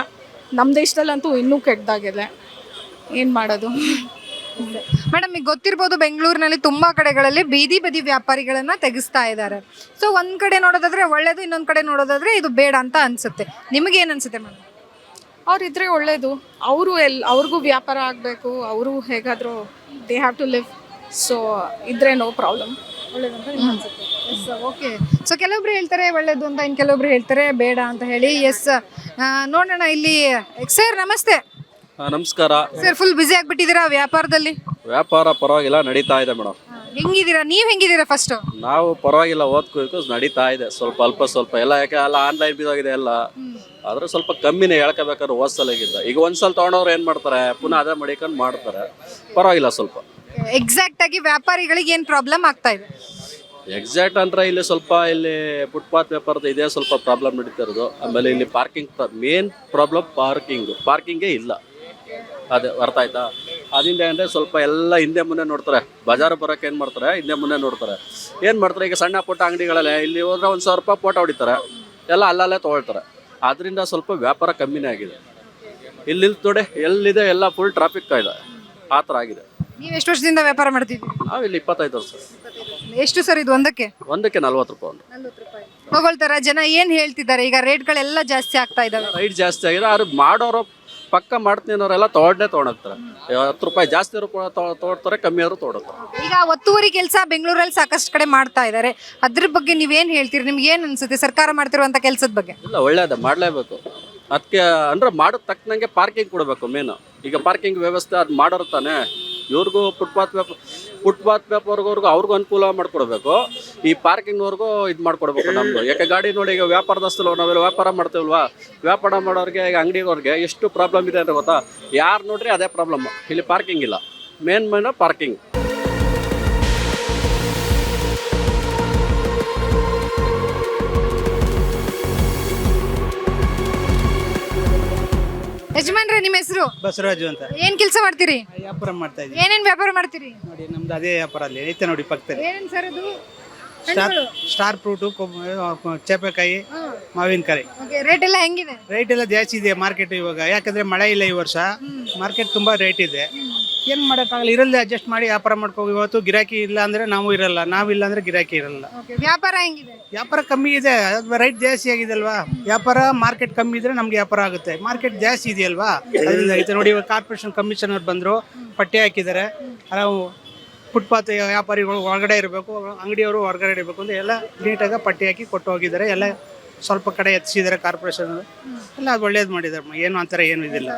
Speaker 6: ನಮ್ಮ ದೇಶದಲ್ಲಂತೂ ಇನ್ನೂ ಕೆಟ್ಟದಾಗಿದೆ. ಏನು ಮಾಡೋದು?
Speaker 1: ಮೇಡಮ್ ಈಗ ಗೊತ್ತಿರ್ಬೋದು, ಬೆಂಗಳೂರಿನಲ್ಲಿ ತುಂಬಾ ಕಡೆಗಳಲ್ಲಿ ಬೀದಿ ಬದಿ ವ್ಯಾಪಾರಿಗಳನ್ನ ತೆಗಿಸ್ತಾ ಇದ್ದಾರೆ. ಸೊ ಒಂದ್ ಕಡೆ ನೋಡೋದಾದ್ರೆ ಒಳ್ಳೇದು, ಇನ್ನೊಂದ್ ಕಡೆ ನೋಡೋದಾದ್ರೆ ಇದು ಬೇಡ ಅಂತ ಅನ್ಸುತ್ತೆ. ನಿಮಗೆ ಏನ್ ಅನ್ಸುತ್ತೆ ಮೇಡಮ್?
Speaker 6: ಅವ್ರಿದ್ರೆ ಒಳ್ಳೇದು. ಅವ್ರಿಗೂ ವ್ಯಾಪಾರ ಆಗಬೇಕು. ಅವರು ಹೇಗಾದರೂ they have to live. So ಇದ್ರೆ ನೋ ಪ್ರಾಬ್ಲಮ್.
Speaker 1: ಓಕೆ. ಸೊ ಕೆಲವೊಬ್ರು ಹೇಳ್ತಾರೆ ಒಳ್ಳೇದು ಅಂತ, ಇನ್ನು ಕೆಲವೊಬ್ರು ಹೇಳ್ತಾರೆ ಬೇಡ ಅಂತ ಹೇಳಿ. ಎಸ್, ನೋಡೋಣ ಇಲ್ಲಿ. ಸರ್ ನಮಸ್ತೆ.
Speaker 7: ನಮಸ್ಕಾರ
Speaker 1: ಸರ್, ಫುಲ್ ಬ್ಯುಸಿ ಆಗ್ಬಿಟ್ಟಿದ್ದೀರಾ ವ್ಯಾಪಾರದಲ್ಲಿ?
Speaker 7: ವ್ಯಾಪಾರ ಪರವಾಗಿಲ್ಲ, ನಡೀತಾ ಇದೆ ಮೇಡಮ್.
Speaker 1: ಹೆಂಗಿದ್ದೀರಾ ನೀವ್? ಹೆಂಗಿದ್ದೀರಾ ಫಸ್ಟ್?
Speaker 7: ನಾವು ಪರವಾಗಿಲ್ಲ, ಓದ್ಕೋಬೇಕು, ನಡೀತಾ ಇದೆ ಸ್ವಲ್ಪ ಅಲ್ಪ ಎಲ್ಲ. ಯಾಕೆ ಎಲ್ಲ ಆನ್ಲೈನ್ ಬಿದ್ದೋಗಿದೆ ಎಲ್ಲ, ಆದ್ರೆ ಸ್ವಲ್ಪ ಕಮ್ಮಿನೇ ಹೇಳ್ಕೋಬೇಕಾದ್ರೆ ಹೋದ್ಸಲಿಗಿದ್ದ. ಈಗ ಒಂದ್ಸಲ ತಗೊಂಡವ್ರು ಏನ್ ಮಾಡ್ತಾರೆ, ಪುನಃ ಅದೇ ಮಡಿಕೊಂಡು ಮಾಡ್ತಾರೆ. ಪರವಾಗಿಲ್ಲ ಸ್ವಲ್ಪ.
Speaker 1: ಎಕ್ಸಾಕ್ಟ್ ಆಗಿ ವ್ಯಾಪಾರಿಗಳಿಗೆ ಏನ್ ಪ್ರಾಬ್ಲಮ್ ಆಗ್ತಾ ಇದೆ?
Speaker 7: ಎಕ್ಸಾಕ್ಟ್ ಅಂದ್ರೆ ಇಲ್ಲಿ ಸ್ವಲ್ಪ ಇಲ್ಲಿ ಫುಟ್ಪಾತ್ ವ್ಯಾಪಾರದ ಇದೇ ಸ್ವಲ್ಪ ಪ್ರಾಬ್ಲಮ್ ನಡೀತಾ ಇರೋದು. ಆಮೇಲೆ ಇಲ್ಲಿ ಪಾರ್ಕಿಂಗ್ ಮೇನ್ ಪ್ರಾಬ್ಲಮ್, ಪಾರ್ಕಿಂಗೇ ಇಲ್ಲ. ಅದೇ ಅರ್ಥ ಆಯ್ತಾ? ಅದರಿಂದ ಅಂದರೆ ಸ್ವಲ್ಪ ಎಲ್ಲ ಹಿಂದೆ ಮುಂದೆ ನೋಡ್ತಾರೆ. ಬಜಾರು ಬರೋಕೆ ಏನು ಮಾಡ್ತಾರೆ, ಹಿಂದೆ ಮುಂದೆ ನೋಡ್ತಾರೆ. ಏನು ಮಾಡ್ತಾರೆ, ಈಗ ಸಣ್ಣ ಪುಟ್ಟ ಅಂಗಡಿಗಳಲ್ಲೇ ಇಲ್ಲಿ ಹೋದ್ರೆ 1,000 ರೂಪಾಯಿ ಫೋಟೋ ಹೊಡಿತಾರೆ, ಎಲ್ಲ ಅಲ್ಲಲ್ಲೇ ತೊಗೊಳ್ತಾರೆ. ಅದರಿಂದ ಸ್ವಲ್ಪ ವ್ಯಾಪಾರ ಕಮ್ಮಿನೇ ಆಗಿದೆ. ಇಲ್ಲಿ ನೋಡಿ ಎಲ್ಲಿದೆ ಎಲ್ಲ ಫುಲ್ ಟ್ರಾಫಿಕ್ ಇದೆ, ಆ ಥರ ಆಗಿದೆ.
Speaker 1: ನೀವು ಎಷ್ಟು ವರ್ಷದಿಂದ ವ್ಯಾಪಾರ ಮಾಡ್ತಿದ್ದೀರಿ?
Speaker 7: ನಾವು ಇಲ್ಲಿ 25 ವರ್ಷ.
Speaker 1: ಎಷ್ಟು ಸರ್ ಇದು ಒಂದಕ್ಕೆ?
Speaker 7: 40 ರೂಪಾಯಿ.
Speaker 1: ತಗೊಳ್ತಾರ ಜನ? ಏನ್ ಹೇಳ್ತಿದ್ದಾರೆ ಈಗ? ರೇಟ್ಗಳೆಲ್ಲ ಜಾಸ್ತಿ ಆಗ್ತಾ ಇದಾವೆ.
Speaker 7: ರೈಟ್ ಜಾಸ್ತಿ ಆಗಿದೆ. ಆದ್ರೆ ಮಾಡೋರು ಪಕ್ಕ ಮಾಡ್ತೀನವರೆಲ್ಲ ತೊಗೊಂಡೋಗ್ತಾರೆ. 10 ರೂಪಾಯಿ ಜಾಸ್ತಿ ತೊಗೊಳ್ತಾರೆ, ಕಮ್ಮಿ ಆದ್ರೂ ತೊಗೊಳ್ತಾರೆ.
Speaker 1: ಈಗ ಒತ್ತುವರಿ ಕೆಲಸ ಬೆಂಗಳೂರಲ್ಲಿ ಸಾಕಷ್ಟು ಕಡೆ ಮಾಡ್ತಾ ಇದ್ದಾರೆ. ಅದ್ರ ಬಗ್ಗೆ ನೀವೇನ್ ಹೇಳ್ತೀರಿ? ನಿಮ್ಗೆ ಏನ್ ಅನ್ಸುತ್ತೆ ಸರ್ಕಾರ ಮಾಡ್ತಿರುವಂತ ಕೆಲಸದ ಬಗ್ಗೆ?
Speaker 7: ಇಲ್ಲ, ಒಳ್ಳೇದ, ಮಾಡ್ಲೇಬೇಕು. ಅದಕ್ಕೆ ಅಂದರೆ ಮಾಡೋದು ತಕ್ಕನಂಗೆ ಪಾರ್ಕಿಂಗ್ ಕೊಡಬೇಕು ಮೇನು. ಈಗ ಪಾರ್ಕಿಂಗ್ ವ್ಯವಸ್ಥೆ ಅದು ಮಾಡೋರು ತಾನೆ. ಇವ್ರಿಗೂ ಫುಟ್ಪಾತ್ ವ್ಯಾಪಾರವ್ರಿಗೂ ಅವ್ರಿಗೂ ಅನುಕೂಲ ಮಾಡಿಕೊಡ್ಬೇಕು. ಈ ಪಾರ್ಕಿಂಗ್ನವ್ರಿಗೂ ಇದು ಮಾಡಿಕೊಡ್ಬೇಕು ನಮ್ಮದು. ಯಾಕೆ ಗಾಡಿ ನೋಡಿ, ಈಗ ವ್ಯಾಪಾರದಸ್ತರು ನಾವೆಲ್ಲ ವ್ಯಾಪಾರ ಮಾಡ್ತೀವಲ್ವಾ, ವ್ಯಾಪಾರ ಮಾಡೋರಿಗೆ ಈಗ ಅಂಗಡಿಯವ್ರಿಗೆ ಎಷ್ಟು ಪ್ರಾಬ್ಲಮ್ ಇದೆ ಅಂತ ಗೊತ್ತಾ? ಯಾರು ನೋಡ್ರಿ ಅದೇ ಪ್ರಾಬ್ಲಮ್. ಇಲ್ಲಿ ಪಾರ್ಕಿಂಗ್ ಇಲ್ಲ, ಮೇನ್ ಪಾರ್ಕಿಂಗ್.
Speaker 1: ಯಜಮಾನ್ರೆ, ನಿಮ್ಮ ಹೆಸರು?
Speaker 8: ಬಸವರಾಜು ಅಂತ.
Speaker 1: ಏನ್ ಕೆಲಸ ಮಾಡ್ತೀರಿ?
Speaker 8: ವ್ಯಾಪಾರ ಮಾಡ್ತಾ ಇದ್ದೀವಿ.
Speaker 1: ಏನೇನ್ ವ್ಯಾಪಾರ ಮಾಡ್ತೀರಿ?
Speaker 8: ನೋಡಿ ನಮ್ದು ಅದೇ ವ್ಯಾಪಾರ ಅಲ್ಲಿ ಐತೆ ನೋಡಿ ಪಕ್ಕದಲ್ಲಿ.
Speaker 1: ಏನೇನ್ ಸರ್ ಅದು?
Speaker 8: ಸ್ಟಾರ್ ಫ್ರೂಟು, ಚೇಪೆಕಾಯಿ, ಮಾವಿನಕಾಯಿ.
Speaker 1: ರೇಟ್ ಎಲ್ಲ ಹೆಂಗಿದೆ?
Speaker 8: ರೇಟ್ ಎಲ್ಲ ಜಾಸ್ತಿ ಇದೆ ಮಾರ್ಕೆಟ್ ಇವಾಗ. ಯಾಕಂದ್ರೆ ಮಳೆ ಇಲ್ಲ ಈ ವರ್ಷ, ಮಾರ್ಕೆಟ್ ತುಂಬಾ ರೇಟ್ ಇದೆ. ಏನ್ ಮಾಡೋಕ್ಕಾಗಲ್ಲ, ಇರಲ್ಲ ಅಡ್ಜಸ್ಟ್ ಮಾಡಿ ವ್ಯಾಪಾರ ಮಾಡ್ಕೋ. ಇವತ್ತು ಗಿರಾಕಿ ಇಲ್ಲ ಅಂದ್ರೆ ನಾವು ಇರಲ್ಲ, ನಾವಿಲ್ಲ ಅಂದ್ರೆ ಗಿರಾಕಿ ಇರಲ್ಲ.
Speaker 1: ವ್ಯಾಪಾರ ಹೆಂಗಿದೆ?
Speaker 8: ವ್ಯಾಪಾರ ಕಮ್ಮಿ ಇದೆ, ರೈಟ್ ಜಾಸ್ತಿ ಆಗಿದೆ ಅಲ್ವಾ. ವ್ಯಾಪಾರ ಮಾರ್ಕೆಟ್ ಕಮ್ಮಿ ಇದ್ರೆ ನಮ್ಗೆ ವ್ಯಾಪಾರ ಆಗುತ್ತೆ. ಮಾರ್ಕೆಟ್ ಜಾಸ್ತಿ ಇದೆಯಲ್ವಾ, ಅದರಿಂದ ಐತೆ ನೋಡಿ. ಇವಾಗ ಕಾರ್ಪೊರೇಷನ್ ಕಮಿಷನರ್ ಬಂದ್ರು, ಪಟ್ಟಿ ಹಾಕಿದ್ದಾರೆ. ನಾವು ಫುಟ್ಪಾತ್ ವ್ಯಾಪಾರಿಗಳು ಒಳಗಡೆ ಇರಬೇಕು, ಅಂಗಡಿಯವರು ಹೊರಗಡೆ ಇರಬೇಕು ಅಂತ ಎಲ್ಲ ನೀಟಾಗಿ ಪಟ್ಟಿ ಹಾಕಿ ಕೊಟ್ಟು ಹೋಗಿದ್ದಾರೆ. ಎಲ್ಲ ಸ್ವಲ್ಪ ಕಡೆ ಎತ್ತಿಸಿದ್ದಾರೆ ಕಾರ್ಪೊರೇಷನ್ ಎಲ್ಲ. ಅದು ಒಳ್ಳೇದು ಮಾಡಿದ್ದಾರೆ, ಏನು ಅಂತಾರೆ ಏನು ಇದಿಲ್ಲ.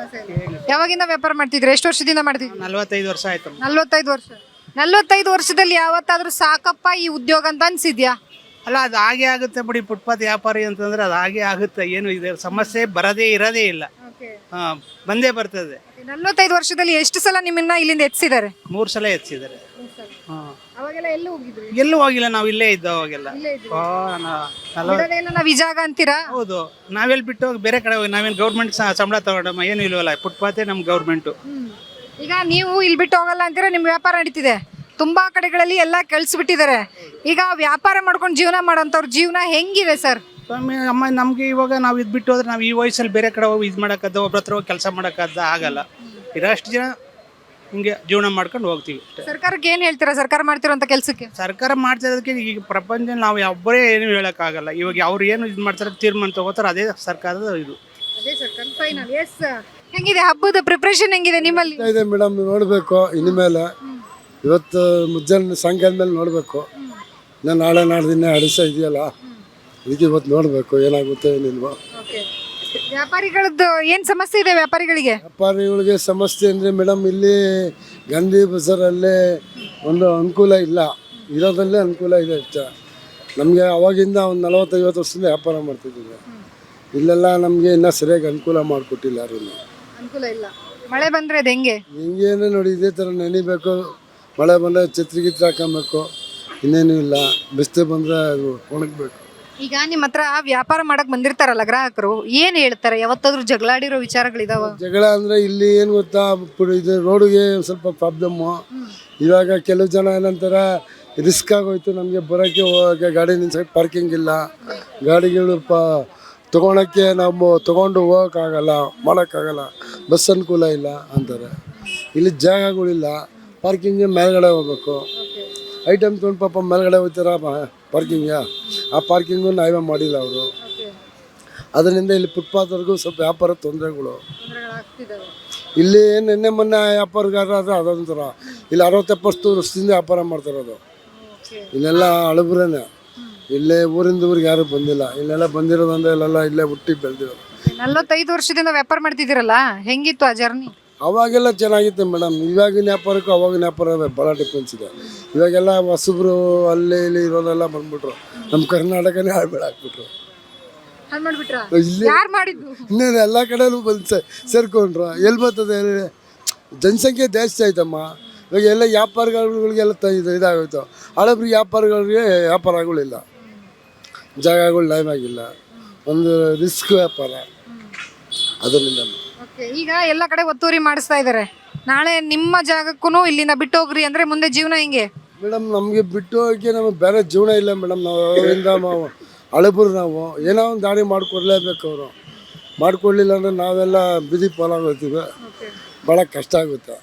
Speaker 1: ಯಾವಾಗಿಂದ ವ್ಯಾಪಾರ ಮಾಡ್ತಿದ್ರಿ? ಎಷ್ಟು ವರ್ಷದಿಂದ ಮಾಡ್ತಿದ್ರಿ?
Speaker 8: 45 ವರ್ಷ ಆಯ್ತು.
Speaker 1: 45 ವರ್ಷ. 45 ವರ್ಷದಲ್ಲಿ ಯಾವತ್ತಾದ್ರೂ ಸಾಕಪ್ಪ ಈ ಉದ್ಯೋಗ ಅಂತ ಅನ್ಸಿದ್ಯಾ?
Speaker 8: ಅಲ್ಲ, ಅದು ಹಾಗೆ ಆಗುತ್ತೆ ಬಿಡಿ. ಫುಟ್ಪಾತ್ ವ್ಯಾಪಾರಿ ಅಂತಂದ್ರೆ ಅದು ಹಾಗೆ ಆಗುತ್ತೆ. ಏನು ಇದೆ ಸಮಸ್ಯೆ ಇರೋದೇ ಇಲ್ಲ. ಬಂದೇ ಬರ್ತದೆ.
Speaker 1: 45 ವರ್ಷದಲ್ಲಿ ಎಷ್ಟು ಸಲ ನಿಮ್ಮನ್ನ ಇಲ್ಲಿಂದ ಎತ್ತಿಸಿದ್ದಾರೆ?
Speaker 8: 3 ಸಲ ಎತ್ತಿಸಿದ್ದಾರೆ.
Speaker 1: ಅವಾಗೆಲ್ಲ ಎಲ್ಲಿ ಹೋಗಿದ್ರಿ?
Speaker 8: ಎಲ್ಲೂ ಹೋಗಿಲ್ಲ, ನಾವು ಇಲ್ಲೇ ಇದ್ದ ಅವಾಗೆಲ್ಲ.
Speaker 1: ನಾವ್ ಈ ಜಾಗ ಅಂತೀರಾ?
Speaker 8: ಹೌದು, ನಾವೆಲ್ಲಿ ಬಿಟ್ಟು ಹೋಗಿ ಬೇರೆ ಕಡೆ ಹೋಗಿ ನಾವೇನು ಗೌರ್ಮೆಂಟ್ ಸಂಬಳ ತಗೊಂಡಮ್ಮ ಏನು ಇಲ್ವಲ್ಲ. ಫುಟ್ಪಾತೆ ನಮ್ ಗೌರ್ಮೆಂಟು.
Speaker 1: ಈಗ ನೀವು ಇಲ್ಲಿ ಬಿಟ್ಟು ಹೋಗಲ್ಲ ಅಂತೀರಾ, ನಿಮ್ ವ್ಯಾಪಾರ ನಡೀತಿದೆ. ತುಂಬಾ ಕಡೆಗಳಲ್ಲಿ ಎಲ್ಲ ಕಳ್ಸಿಬಿಟ್ಟಿದ್ದಾರೆ. ಈಗ ವ್ಯಾಪಾರ ಮಾಡ್ಕೊಂಡು ಜೀವನ ಮಾಡೋಂಥವ್ರ ಜೀವನ ಹೆಂಗಿದೆ ಸರ್?
Speaker 8: ಸ್ವಾಮಿ ಅಮ್ಮ, ನಮ್ಗೆ ಇವಾಗ ನಾವು ಇದು ಬಿಟ್ಟು ಹೋದ್ರೆ ನಾವು ಈ ವಯಸ್ಸಲ್ಲಿ ಬೇರೆ ಕಡೆ ಹೋಗಿ ಇದು ಮಾಡೋಕ್ಕದ, ಒಬ್ರ ಹತ್ರ ಹೋಗಿ ಕೆಲಸ ಮಾಡೋಕ್ಕದ ಆಗಲ್ಲ. ಇರೋಷ್ಟು ಜನ ಹಿಂಗೆ ಜೀವನ ಮಾಡ್ಕೊಂಡು ಹೋಗ್ತೀವಿ ಅಷ್ಟೇ.
Speaker 1: ಸರ್ಕಾರಕ್ಕೆ ಏನ್ ಹೇಳ್ತೀರಾ? ಸರ್ಕಾರ ಮಾಡ್ತಿರೋಂಥ ಕೆಲಸಕ್ಕೆ?
Speaker 8: ಸರ್ಕಾರ ಮಾಡ್ತಿರೋದಕ್ಕೆ ಈಗ ಪ್ರಪಂಚ ನಾವು ಒಬ್ಬರೇ ಏನು ಹೇಳೋಕ್ಕಾಗಲ್ಲ. ಇವಾಗ ಅವ್ರು ಏನು ಇದು ಮಾಡ್ತಾರೆ, ತೀರ್ಮಾನ ತಗೋತಾರೆ, ಅದೇ ಸರ್ಕಾರದ ಇದು.
Speaker 1: ಹೆಂಗಿದೆ ಹಬ್ಬದ ಪ್ರಿಪ್ರೇಷನ್? ಹೆಂಗಿದೆ ನಿಮ್ಮಲ್ಲಿ?
Speaker 9: ಇದೆ ಮೇಡಮ್, ನೋಡಬೇಕು ಇನ್ಮೇಲೆ. ಇವತ್ತು ಮುಂಜಾನೆ ಸಾಯಂಕಾಲ ಮೇಲೆ ನೋಡಬೇಕು. ನಾನು ನಾಳೆ ನಾಡ್ದಿನ ಅಡಿಸ ಇದೆಯಲ್ಲ, ಅದಕ್ಕೆ ಇವತ್ತು ನೋಡಬೇಕು ಏನಾಗುತ್ತೆ ಏನಿಲ್ವೋ.
Speaker 1: ವ್ಯಾಪಾರಿಗಳದ್ದು ಏನ್ ಸಮಸ್ಯೆ ಇದೆ ವ್ಯಾಪಾರಿಗಳಿಗೆ?
Speaker 9: ವ್ಯಾಪಾರಿಗಳಿಗೆ ಸಮಸ್ಯೆ ಅಂದರೆ ಮೇಡಮ್, ಇಲ್ಲಿ ಗಾಂಧಿ ಬಜಾರಲ್ಲೇ ಒಂದು ಅನುಕೂಲ ಇಲ್ಲ, ಇರೋದಲ್ಲೇ ಅನುಕೂಲ ಇದೆ ಅಷ್ಟೇ. ನಮಗೆ ಅವಾಗಿಂದ ಒಂದು 40-50 ವರ್ಷದಿಂದ ವ್ಯಾಪಾರ ಮಾಡ್ತಿದ್ದೀವಿ. ಇಲ್ಲೆಲ್ಲ ನಮಗೆ ಇನ್ನೂ ಸರಿಯಾಗಿ ಅನುಕೂಲ ಮಾಡಿಕೊಟ್ಟಿಲ್ಲ ಯಾರು.
Speaker 1: ಅನುಕೂಲ ಇಲ್ಲ. ಮಳೆ ಬಂದ್ರೆ ಅದು
Speaker 9: ಹಿಂಗೇನೆ ನೋಡಿ, ಇದೇ ಥರ ನೆನಿಬೇಕು. ಮಳೆ ಬಂದರೆ ಛತ್ರಿ ಗಿತ್ರಿ ಹಾಕೊಬೇಕು, ಇನ್ನೇನು ಇಲ್ಲ. ಬಿಸಿಲು ಬಂದರೆ ಅದು ಒಣಗಬೇಕು.
Speaker 1: ಈಗ ನಿಮ್ಮ ಹತ್ರ ವ್ಯಾಪಾರ ಮಾಡಕ್ ಬಂದಿರ್ತಾರಲ್ಲ ಗ್ರಾಹಕರು, ಏನ್ ಹೇಳ್ತಾರೆ? ಯಾವತ್ತಾದ್ರೂ ಜಗಳಾಡಿರೋ ವಿಚಾರಗಳಿದಾವ?
Speaker 9: ಜಗಳ ಅಂದರೆ ಇಲ್ಲಿ ಏನು ಗೊತ್ತಾ, ಇದು ರೋಡಿಗೆ ಸ್ವಲ್ಪ ಪ್ರಾಬ್ಲಮ್ಮು. ಇವಾಗ ಕೆಲವು ಜನ ಏನಂತಾರೆ, ರಿಸ್ಕ್ ಆಗೋಯ್ತು ನಮಗೆ ಬರೋಕ್ಕೆ ಹೋಗೋಕ್ಕೆ, ಗಾಡಿ ನಿಲ್ಸೋಕ್ಕೆ ಪಾರ್ಕಿಂಗ್ ಇಲ್ಲ, ಗಾಡಿಗಳು ತೊಗೊಳಕ್ಕೆ ನಾವು ತೊಗೊಂಡು ಹೋಗೋಕ್ಕಾಗಲ್ಲ, ಮಾಡೋಕ್ಕಾಗಲ್ಲ, ಬಸ್ ಅನುಕೂಲ ಇಲ್ಲ ಅಂತಾರೆ. ಇಲ್ಲಿ ಜಾಗಗಳಿಲ್ಲ, ಪಾರ್ಕಿಂಗ್ಗೆ ಮೇಲ್ಗಡೆ ಹೋಗ್ಬೇಕು. ಐಟಮ್ ತೊಗೊಂಡು ಪಾಪ ಮೇಲ್ಗಡೆ ಹೋಗ್ತಾರ ಪಾರ್ಕಿಂಗ್ಗೆ, ಆ ಪಾರ್ಕಿಂಗು ನಾವೇ ಮಾಡಿಲ್ಲ ಅವರು. ಅದರಿಂದ ಇಲ್ಲಿ ಫುಟ್ಪಾತ್ವರೆಗೂ ಸ್ವಲ್ಪ ವ್ಯಾಪಾರ ತೊಂದರೆಗಳು. ಇಲ್ಲಿ ನಿನ್ನೆ ಮೊನ್ನೆ ವ್ಯಾಪಾರಗಾರ ಆದರೆ ಅದೊಂಥರ. ಇಲ್ಲಿ 60-70 ವರ್ಷದಿಂದ ವ್ಯಾಪಾರ ಮಾಡ್ತಿರೋದು. ಇಲ್ಲೆಲ್ಲ ಹಳಬ್ರೇನೆ, ಇಲ್ಲೇ ಊರಿಂದ ಊರಿಗೆ ಯಾರು ಬಂದಿಲ್ಲ. ಇಲ್ಲೆಲ್ಲ ಬಂದಿರೋದಂದ್ರೆ ಇಲ್ಲೆಲ್ಲ ಇಲ್ಲೇ ಹುಟ್ಟಿ ಬೆಳೆದಿರೋದು.
Speaker 1: 45 ವರ್ಷದಿಂದ ವ್ಯಾಪಾರ ಮಾಡ್ತಿದ್ದೀರಲ್ಲ, ಹೆಂಗಿತ್ತು ಆ ಜರ್ನಿ?
Speaker 9: ಅವಾಗೆಲ್ಲ ಚೆನ್ನಾಗಿತ್ತು ಮೇಡಮ್. ಇವಾಗಿನ ವ್ಯಾಪಾರಕ್ಕೂ ಅವಾಗಿನ ವ್ಯಾಪಾರ ಭಾಳ ಡಿಫ್ರೆನ್ಸ್ ಇದೆ. ಇವಾಗೆಲ್ಲ ಹೊಸಬ್ರು ಅಲ್ಲಿ ಇಲ್ಲಿ ಇರೋರೆಲ್ಲ ಬಂದ್ಬಿಟ್ರು, ನಮ್ಮ ಕರ್ನಾಟಕನೇ ಹಾಕ್ಬಿಟ್ರು.
Speaker 1: ಯಾರು ಮಾಡಿದ್ದು?
Speaker 9: ಇನ್ನೇನು ಎಲ್ಲ ಕಡೆಯಲ್ಲೂ ಬಂದು ಸೇರ್ಕೊಂಡ್ರು. ಎಲ್ಲಿ ಬರ್ತದೆ, ಜನಸಂಖ್ಯೆ ಜಾಸ್ತಿ ಆಯ್ತಮ್ಮ. ಇವಾಗ ಎಲ್ಲ ವ್ಯಾಪಾರಗಳಿಗೆಲ್ಲ ಇದಾಗೋಯ್ತು. ಹಳಬ್ರಿಗೆ ವ್ಯಾಪಾರಗಳಿಗೆ ವ್ಯಾಪಾರಗಳಿಲ್ಲ, ಜಾಗಗಳು ಲೈವ್ ಆಗಿಲ್ಲ, ಒಂದು ರಿಸ್ಕ್ ವ್ಯಾಪಾರ. ಅದರಿಂದ
Speaker 1: ಈಗ ಎಲ್ಲ ಕಡೆ ಒತ್ತುವರಿ ಮಾಡಿಸ್ತಾ ಇದ್ದಾರೆ. ನಾಳೆ ನಿಮ್ಮ ಜಾಗಕ್ಕೂ ಇಲ್ಲಿಂದ ಬಿಟ್ಟು ಹೋಗ್ರಿ ಅಂದ್ರೆ ಮುಂದೆ ಜೀವನ ಹೆಂಗೆ
Speaker 9: ಮೇಡಮ್? ನಮಗೆ ಬಿಟ್ಟು ಹೋಗಿ ನಮಗೆ ಬೇರೆ ಜೀವನ ಇಲ್ಲ ಮೇಡಮ್. ನಾವು ಅವರಿಂದ ಹಳಬರು, ನಾವು ಏನೋ ಒಂದು ದಾರಿ ಮಾಡಿಕೊಡ್ಲೇಬೇಕು. ಅವರು ಮಾಡಿಕೊಡ್ಲಿಲ್ಲ ಅಂದರೆ ನಾವೆಲ್ಲ ಬೀದಿ ಪಾಲಾಗೋಗ್ತೀವಿ, ಭಾಳ ಕಷ್ಟ ಆಗುತ್ತೆ.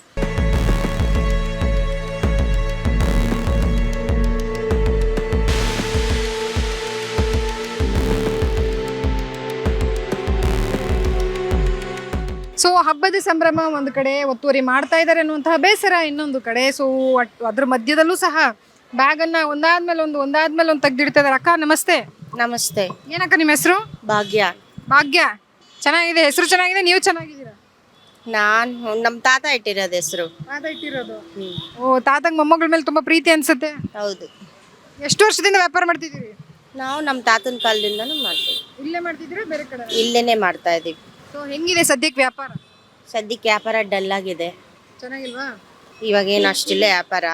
Speaker 1: ಸೊ ಹಬ್ಬದ ಸಂಭ್ರಮ ಒಂದು ಕಡೆ, ಒತ್ತುವರಿ ಮಾಡ್ತಾ ಇದ್ದಾರೆ ಅನ್ನುವಂತಹ ಬೇಸರ ಇನ್ನೊಂದು ಕಡೆ. ಸೊ ಅದ್ರ ಮಧ್ಯದಲ್ಲೂ ಸಹ ಬ್ಯಾಗನ್ನು ಒಂದಾದ್ಮೇಲೆ ಒಂದು ತೆಗ್ದಿಡ್ತಾ ಇದ್ದಾರೆ. ಅಕ್ಕ ನಮಸ್ತೆ.
Speaker 2: ನಮಸ್ತೆ.
Speaker 1: ಏನಕ್ಕ ನಿಮ್ಮ ಹೆಸರು?
Speaker 2: ಭಾಗ್ಯ.
Speaker 1: ಭಾಗ್ಯ, ಚೆನ್ನಾಗಿದೆ, ಹೆಸರು ಚೆನ್ನಾಗಿದೆ, ನೀವು ಚೆನ್ನಾಗಿದ್ದೀರಾ?
Speaker 2: ನಾನು ನಮ್ಮ ತಾತ ಇಟ್ಟಿರೋದು ಹೆಸರು.
Speaker 1: ತಾತ ಇಟ್ಟಿರೋದು. ಓ, ತಾತಂಗ್ ಮೊಮ್ಮಗಳ ಮೇಲೆ ತುಂಬಾ ಪ್ರೀತಿ ಅನ್ಸುತ್ತೆ.
Speaker 2: ಹೌದು.
Speaker 1: ಎಷ್ಟು ವರ್ಷದಿಂದ ವ್ಯಾಪಾರ ಮಾಡ್ತಿದ್ದೀರಿ?
Speaker 2: ನಾವು ನಮ್ಮ ತಾತನ ಕಾಲದಿಂದನೂ ಮಾಡ್ತೀವಿ.
Speaker 1: ಇಲ್ಲೇ ಮಾಡ್ತಿದ್ದೀರಾ ಬೇರೆ ಕಡೆ?
Speaker 2: ಇಲ್ಲೇನೆ ಮಾಡ್ತಾ ಇದೀವಿ.
Speaker 1: ಸೊ ಹೆಂಗಿದೆ ಸದ್ಯಕ್ಕೆ ವ್ಯಾಪಾರ?
Speaker 2: ಸದ್ಯಕ್ಕೆ ವ್ಯಾಪಾರ ಡಲ್ ಆಗಿದೆ.
Speaker 1: ಚೆನ್ನಾಗಿಲ್ವಾ?
Speaker 2: ಇವಾಗ ಏನು ಅಷ್ಟಿಲ್ಲ ವ್ಯಾಪಾರ.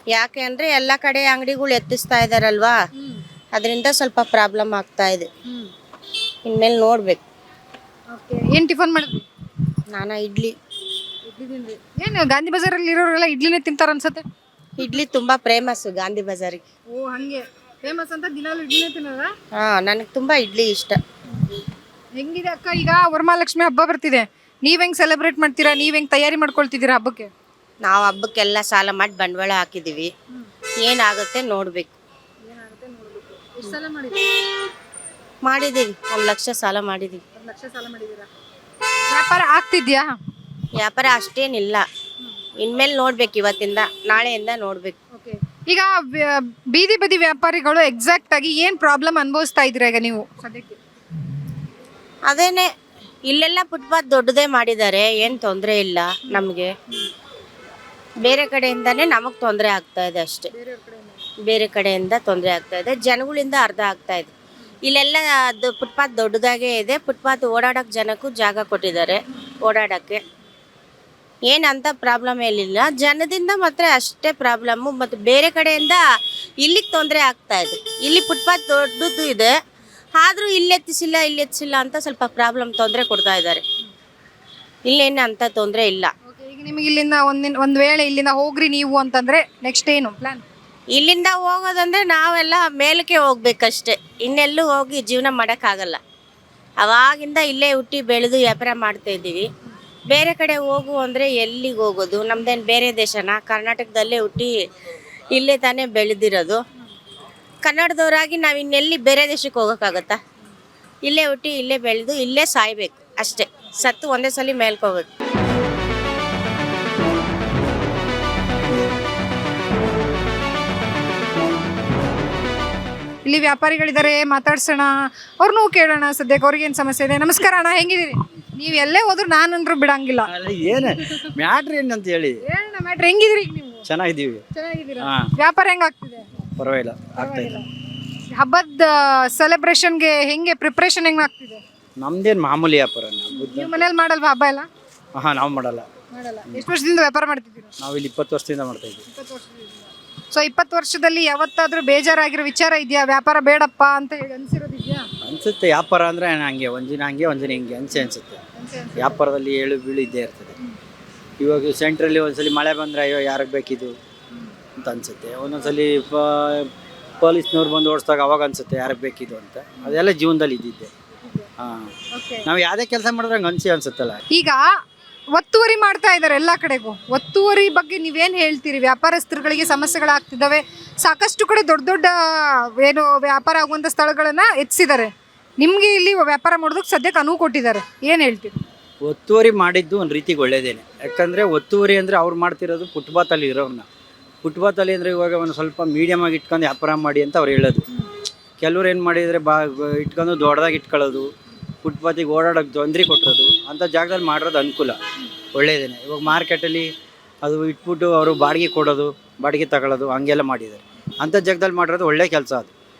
Speaker 2: ಯಾಕೆ ಅಂದರೆ ಎಲ್ಲ ಕಡೆ ಅಂಗಡಿಗಳು ಎತ್ತಿಸ್ತಾ ಇದ್ದಾರಲ್ವಾ, ಅದರಿಂದ ಸ್ವಲ್ಪ ಪ್ರಾಬ್ಲಮ್ ಆಗ್ತಾ ಇದೆ. ಇನ್ಮೇಲೆ ನೋಡ್ಬೇಕು.
Speaker 1: ಏನು ಟಿಫನ್ ಮಾಡಿದ್ರಿ?
Speaker 2: ನಾನು ಇಡ್ಲಿ.
Speaker 1: ಏನು ಗಾಂಧಿ ಬಜಾರಲ್ಲಿ ಇರೋರೆಲ್ಲ ಇಡ್ಲಿನೇ ತಿಂತಾರ ಅನ್ಸುತ್ತೆ.
Speaker 2: ಇಡ್ಲಿ ತುಂಬಾ ಫೇಮಸ್ ಗಾಂಧಿ ಬಜಾರಿಗೆ.
Speaker 1: ಓ ಹಂಗೆ ಫೇಮಸ್ ಅಂತ ದಿನಾಲು ಇಡ್ಲಿನೇ ತಿನ್ನೋದಾ?
Speaker 2: ನನಗೆ ತುಂಬಾ ಇಡ್ಲಿ ಇಷ್ಟ.
Speaker 1: ಹೆಂಗಿದೆ ಅಕ್ಕ, ಈಗ ವರಮಹಾಲಕ್ಷ್ಮಿ ಹಬ್ಬ ಬರ್ತಿದೆ, ನೀವ್ ಹೆಂಗ್ ಸೆಲೆಬ್ರೇಟ್ ಮಾಡ್ತೀರಾ? ನೀವ್ ಹೆಂಗ್ ತಯಾರಿ ಮಾಡ್ಕೊಳ್ತಿದ್ದೀರಾ ಹಬ್ಬಕ್ಕೆ?
Speaker 2: ನಾವು ಹಬ್ಬಕ್ಕೆಲ್ಲ ಸಾಲ ಮಾಡಿ ಬಂಡವಾಳ ಹಾಕಿದೀವಿ. ಏನಾಗುತ್ತೆ ನೋಡ್ಬೇಕು. ಮಾಡಿದೀವಿ, 1 ಲಕ್ಷ ಸಾಲ ಮಾಡಿದೀವಿ.
Speaker 1: ವ್ಯಾಪಾರ ಆಗ್ತಿದ್ಯಾ?
Speaker 2: ವ್ಯಾಪಾರ ಅಷ್ಟೇನಿಲ್ಲ. ಇನ್ಮೇಲೆ ನೋಡ್ಬೇಕು, ಇವತ್ತಿಂದ ನಾಳೆಯಿಂದ ನೋಡ್ಬೇಕು.
Speaker 1: ಈಗ ಬೀದಿ ಬದಿ ವ್ಯಾಪಾರಿಗಳು ಎಕ್ಸಾಕ್ಟ್ ಆಗಿ ಏನ್ ಪ್ರಾಬ್ಲಮ್ ಅನುಭವಿಸ್ತಾ ಇದ್ದೀರಾ ಈಗ ನೀವು ಸದ್ಯಕ್ಕೆ?
Speaker 2: ಅದೇನೆ, ಇಲ್ಲೆಲ್ಲ ಫುಟ್ಪಾತ್ ದೊಡ್ಡದೇ ಮಾಡಿದ್ದಾರೆ, ಏನು ತೊಂದರೆ ಇಲ್ಲ ನಮಗೆ. ಬೇರೆ ಕಡೆಯಿಂದನೇ ನಮಗೆ ತೊಂದರೆ ಆಗ್ತಾ ಇದೆ ಅಷ್ಟೇ. ಬೇರೆ ಕಡೆಯಿಂದ ತೊಂದರೆ ಆಗ್ತಾ ಇದೆ, ಜನಗಳಿಂದ ಅರ್ಧ ಆಗ್ತಾ ಇದೆ. ಇಲ್ಲೆಲ್ಲ ಅದು ಫುಟ್ಪಾತ್ ದೊಡ್ಡದಾಗೇ ಇದೆ. ಫುಟ್ಪಾತ್ ಓಡಾಡೋಕ್ಕೆ ಜನಕ್ಕೂ ಜಾಗ ಕೊಟ್ಟಿದ್ದಾರೆ ಓಡಾಡೋಕ್ಕೆ. ಏನಂತ ಪ್ರಾಬ್ಲಮ್ ಏನಿಲ್ಲ, ಜನದಿಂದ ಮಾತ್ರ ಅಷ್ಟೇ ಪ್ರಾಬ್ಲಮ್ಮು. ಮತ್ತು ಬೇರೆ ಕಡೆಯಿಂದ ಇಲ್ಲಿಗೆ ತೊಂದರೆ ಆಗ್ತಾ ಇದೆ. ಇಲ್ಲಿ ಫುಟ್ಪಾತ್ ದೊಡ್ಡದು ಇದೆ, ಆದರೂ ಇಲ್ಲೆತ್ತಿಸಿಲ್ಲ ಅಂತ ಸ್ವಲ್ಪ ಪ್ರಾಬ್ಲಮ್ ತೊಂದರೆ ಕೊಡ್ತಾ ಇದ್ದಾರೆ. ಇಲ್ಲೇನು ಅಂತ ತೊಂದರೆ ಇಲ್ಲ.
Speaker 1: ಈಗ ನಿಮಗೆ ಇಲ್ಲಿಂದ ಒಂದ್ ವೇಳೆ ಇಲ್ಲಿಂದ ಹೋಗ್ರಿ ನೀವು ಅಂತಂದ್ರೆ ನೆಕ್ಸ್ಟ್ ಏನು ಪ್ಲಾನ್?
Speaker 2: ಇಲ್ಲಿಂದ ಹೋಗೋದಂದ್ರೆ ನಾವೆಲ್ಲ ಮೇಲಕ್ಕೆ ಹೋಗ್ಬೇಕಷ್ಟೆ, ಇನ್ನೆಲ್ಲೂ ಹೋಗಿ ಜೀವನ ಮಾಡೋಕ್ಕಾಗಲ್ಲ. ಅವಾಗಿಂದ ಇಲ್ಲೇ ಹುಟ್ಟಿ ಬೆಳೆದು ವ್ಯಾಪಾರ ಮಾಡ್ತಾ ಇದ್ದೀವಿ. ಬೇರೆ ಕಡೆ ಹೋಗು ಅಂದರೆ ಎಲ್ಲಿಗೆ ಹೋಗೋದು? ನಮ್ದೇನು ಬೇರೆ ದೇಶನ? ಕರ್ನಾಟಕದಲ್ಲೇ ಹುಟ್ಟಿ ಇಲ್ಲೇ ತಾನೇ ಬೆಳೆದಿರೋದು. ಕನ್ನಡದವರಾಗಿ ನಾವು ಇನ್ನೆಲ್ಲಿ ಬೇರೆ ದೇಶಕ್ಕೆ ಹೋಗೋಕ್ಕಾಗತ್ತಾ? ಇಲ್ಲೇ ಹುಟ್ಟಿ ಇಲ್ಲೇ ಬೆಳೆದು ಇಲ್ಲೇ ಸಾಯ್ಬೇಕು ಅಷ್ಟೇ. ಸತ್ತು ಒಂದೇ ಸಲ ಮೇಲ್ಕೋಬೇಕು.
Speaker 1: ಇಲ್ಲಿ ವ್ಯಾಪಾರಿಗಳಿದ್ದಾರೆ, ಮಾತಾಡ್ಸೋಣ, ಅವ್ರನ್ನೂ ಕೇಳೋಣ. ಸದ್ಯಕ್ಕೆ ಅವ್ರಿಗೇನು ಸಮಸ್ಯೆ ಇದೆ? ನಮಸ್ಕಾರ ಅಣ್ಣ, ಹೆಂಗಿದ್ದೀರಿ? ನೀವು ಎಲ್ಲೇ ಹೋದ್ರು ನಾನಂದ್ರೂ ಬಿಡಂಗಿಲ್ಲ.
Speaker 3: ಏನು ಮ್ಯಾಟ್ರ್ ಏನಂತ ಹೇಳಿ
Speaker 1: ಹೇಳೋಣ ಮ್ಯಾಟ್ರ್. ಹೆಂಗಿದ್ರಿ ಈಗ ನೀವು?
Speaker 3: ಚೆನ್ನಾಗಿದ್ದೀವಿ.
Speaker 1: ಚೆನ್ನಾಗಿದ್ದೀರಾ? ವ್ಯಾಪಾರ ಹೆಂಗಾಗ್ತಿದೆ?
Speaker 3: ಪರವಾಗಿಲ್ಲ, ಆಗ್ತಾ ಇಲ್ಲ.
Speaker 1: ಹಬ್ಬದ ಸೆಲೆಬ್ರೇಷನ್ಗೆ ಹೆಂಗೆ ಪ್ರಿಪ್ರೇಷನ್ ಹೆಂಗ್ ಆಗ್ತಿದೆ?
Speaker 3: ನಮ್ದೇನು ಮಾಮೂಲಿ ವ್ಯಾಪಾರ.
Speaker 1: ನೀವು ಮನೇಲಿ ಮಾಡಲ್ವಾ ಹಬ್ಬ ಎಲ್ಲ?
Speaker 3: ನಾವು ಮಾಡಲ್ಲ.
Speaker 1: ಎಷ್ಟು ವರ್ಷದಿಂದ ವ್ಯಾಪಾರ ಮಾಡ್ತಿದ್ದೀರಾ?
Speaker 3: ನಾವು ಇಲ್ಲಿ 20 ವರ್ಷದಿಂದ ಮಾಡ್ತಾ ಇದ್ದೀವಿ.
Speaker 1: 20 ವರ್ಷದಿಂದ. ಸೊ 20 ವರ್ಷದಲ್ಲಿ ಯಾವತ್ತಾದ್ರೂ ಬೇಜಾರಾಗಿರೋ ವಿಚಾರ ಇದೆಯಾ? ವ್ಯಾಪಾರ ಬೇಡಪ್ಪ ಅಂತ ಹೇಳಿ ಅನ್ಸಿರೋದಿದ್ಯಾ?
Speaker 3: ಅನ್ಸುತ್ತೆ. ವ್ಯಾಪಾರ ಅಂದರೆ ಹಂಗೆ ಒಂದಿನ ಹಂಗೆ ಒಂದಿನ ಹಿಂಗೆ ಅನ್ಸುತ್ತೆ. ವ್ಯಾಪಾರದಲ್ಲಿ ಏಳು ಬೀಳು ಇದ್ದೇ ಇರ್ತದೆ. ಇವಾಗ ಸೆಂಟ್ರಲ್ಲಿ ಒಂದ್ಸಲಿ ಮಳೆ ಬಂದರೆ ಅಯ್ಯೋ ಯಾರಿಗೆ ಬೇಕಿದು ಅಂತ ಅನ್ಸುತ್ತೆ. ಒಂದೊಂದ್ಸಲಿ ಪೊಲೀಸ್ನವ್ರು ಬಂದು ಓಡಿಸ್ದಾಗ ಅವಾಗ ಅನ್ಸುತ್ತೆ ಯಾರಿಗೆ ಬೇಕಿದು ಅಂತ. ಅದೆಲ್ಲ ಜೀವನದಲ್ಲಿ ಇದ್ದಿದ್ದೆ. ನಾವು ಯಾವುದೇ ಕೆಲಸ ಮಾಡಿದ್ರೆ ಹಂಗೆ ಅನ್ಸುತ್ತಲ್ಲ.
Speaker 1: ಈಗ ಒತ್ತುವರಿ ಮಾಡ್ತಾ ಇದ್ದಾರೆ ಎಲ್ಲ ಕಡೆಗೂ. ಒತ್ತುವರಿ ಬಗ್ಗೆ ನೀವೇನು ಹೇಳ್ತೀರಿ? ವ್ಯಾಪಾರಸ್ಥರುಗಳಿಗೆ ಸಮಸ್ಯೆಗಳಾಗ್ತಿದ್ದಾವೆ. ಸಾಕಷ್ಟು ಕಡೆ ದೊಡ್ಡ ದೊಡ್ಡ ಏನು ವ್ಯಾಪಾರ ಆಗುವಂಥ ಸ್ಥಳಗಳನ್ನು ಹೆಚ್ಚಿದ್ದಾರೆ. ನಿಮಗೆ ಇಲ್ಲಿ ವ್ಯಾಪಾರ ಮಾಡೋದಕ್ಕೆ ಸದ್ಯಕ್ಕೆ ಅನುವು ಕೊಟ್ಟಿದ್ದಾರೆ, ಏನು ಹೇಳ್ತೀರಿ?
Speaker 3: ಒತ್ತುವರಿ ಮಾಡಿದ್ದು ಒಂದು ರೀತಿಗೆ ಒಳ್ಳೇದೇನೆ. ಯಾಕಂದರೆ ಒತ್ತುವರಿ ಅಂದರೆ ಅವ್ರು ಮಾಡ್ತಿರೋದು ಫುಟ್ಪಾತಲ್ಲಿ ಇರೋರನ್ನ. ಫುಟ್ಪಾತಲ್ಲಿ ಅಂದರೆ ಇವಾಗ ಒಂದು ಸ್ವಲ್ಪ ಮೀಡಿಯಮ್ ಆಗಿ ಇಟ್ಕೊಂಡು ವ್ಯಾಪಾರ ಮಾಡಿ ಅಂತ ಅವ್ರು ಹೇಳೋದು. ಕೆಲವ್ರು ಏನು ಮಾಡಿದರೆ ಇಟ್ಕೊಂಡು ದೊಡ್ಡದಾಗಿ ಇಟ್ಕೊಳ್ಳೋದು, ಫುಟ್ಪಾತಿಗೆ ಓಡಾಡೋಕ್ಕೆ ತೊಂದರೆ ಕೊಟ್ಟಿರೋದು, ಅಂಥ ಜಾಗದಲ್ಲಿ ಮಾಡಿರೋದು ಅನುಕೂಲ, ಒಳ್ಳೆಯದೇನೆ. ಇವಾಗ ಮಾರ್ಕೆಟಲ್ಲಿ ಅದು ಇಟ್ಬಿಟ್ಟು ಅವರು ಬಾಡಿಗೆ ಕೊಡೋದು, ಬಾಡಿಗೆ ತಗೊಳ್ಳೋದು ಹಂಗೆಲ್ಲ ಮಾಡಿದ್ದಾರೆ. ಅಂಥ ಜಾಗದಲ್ಲಿ ಮಾಡಿರೋದು ಒಳ್ಳೆಯ ಕೆಲಸ ಅದು.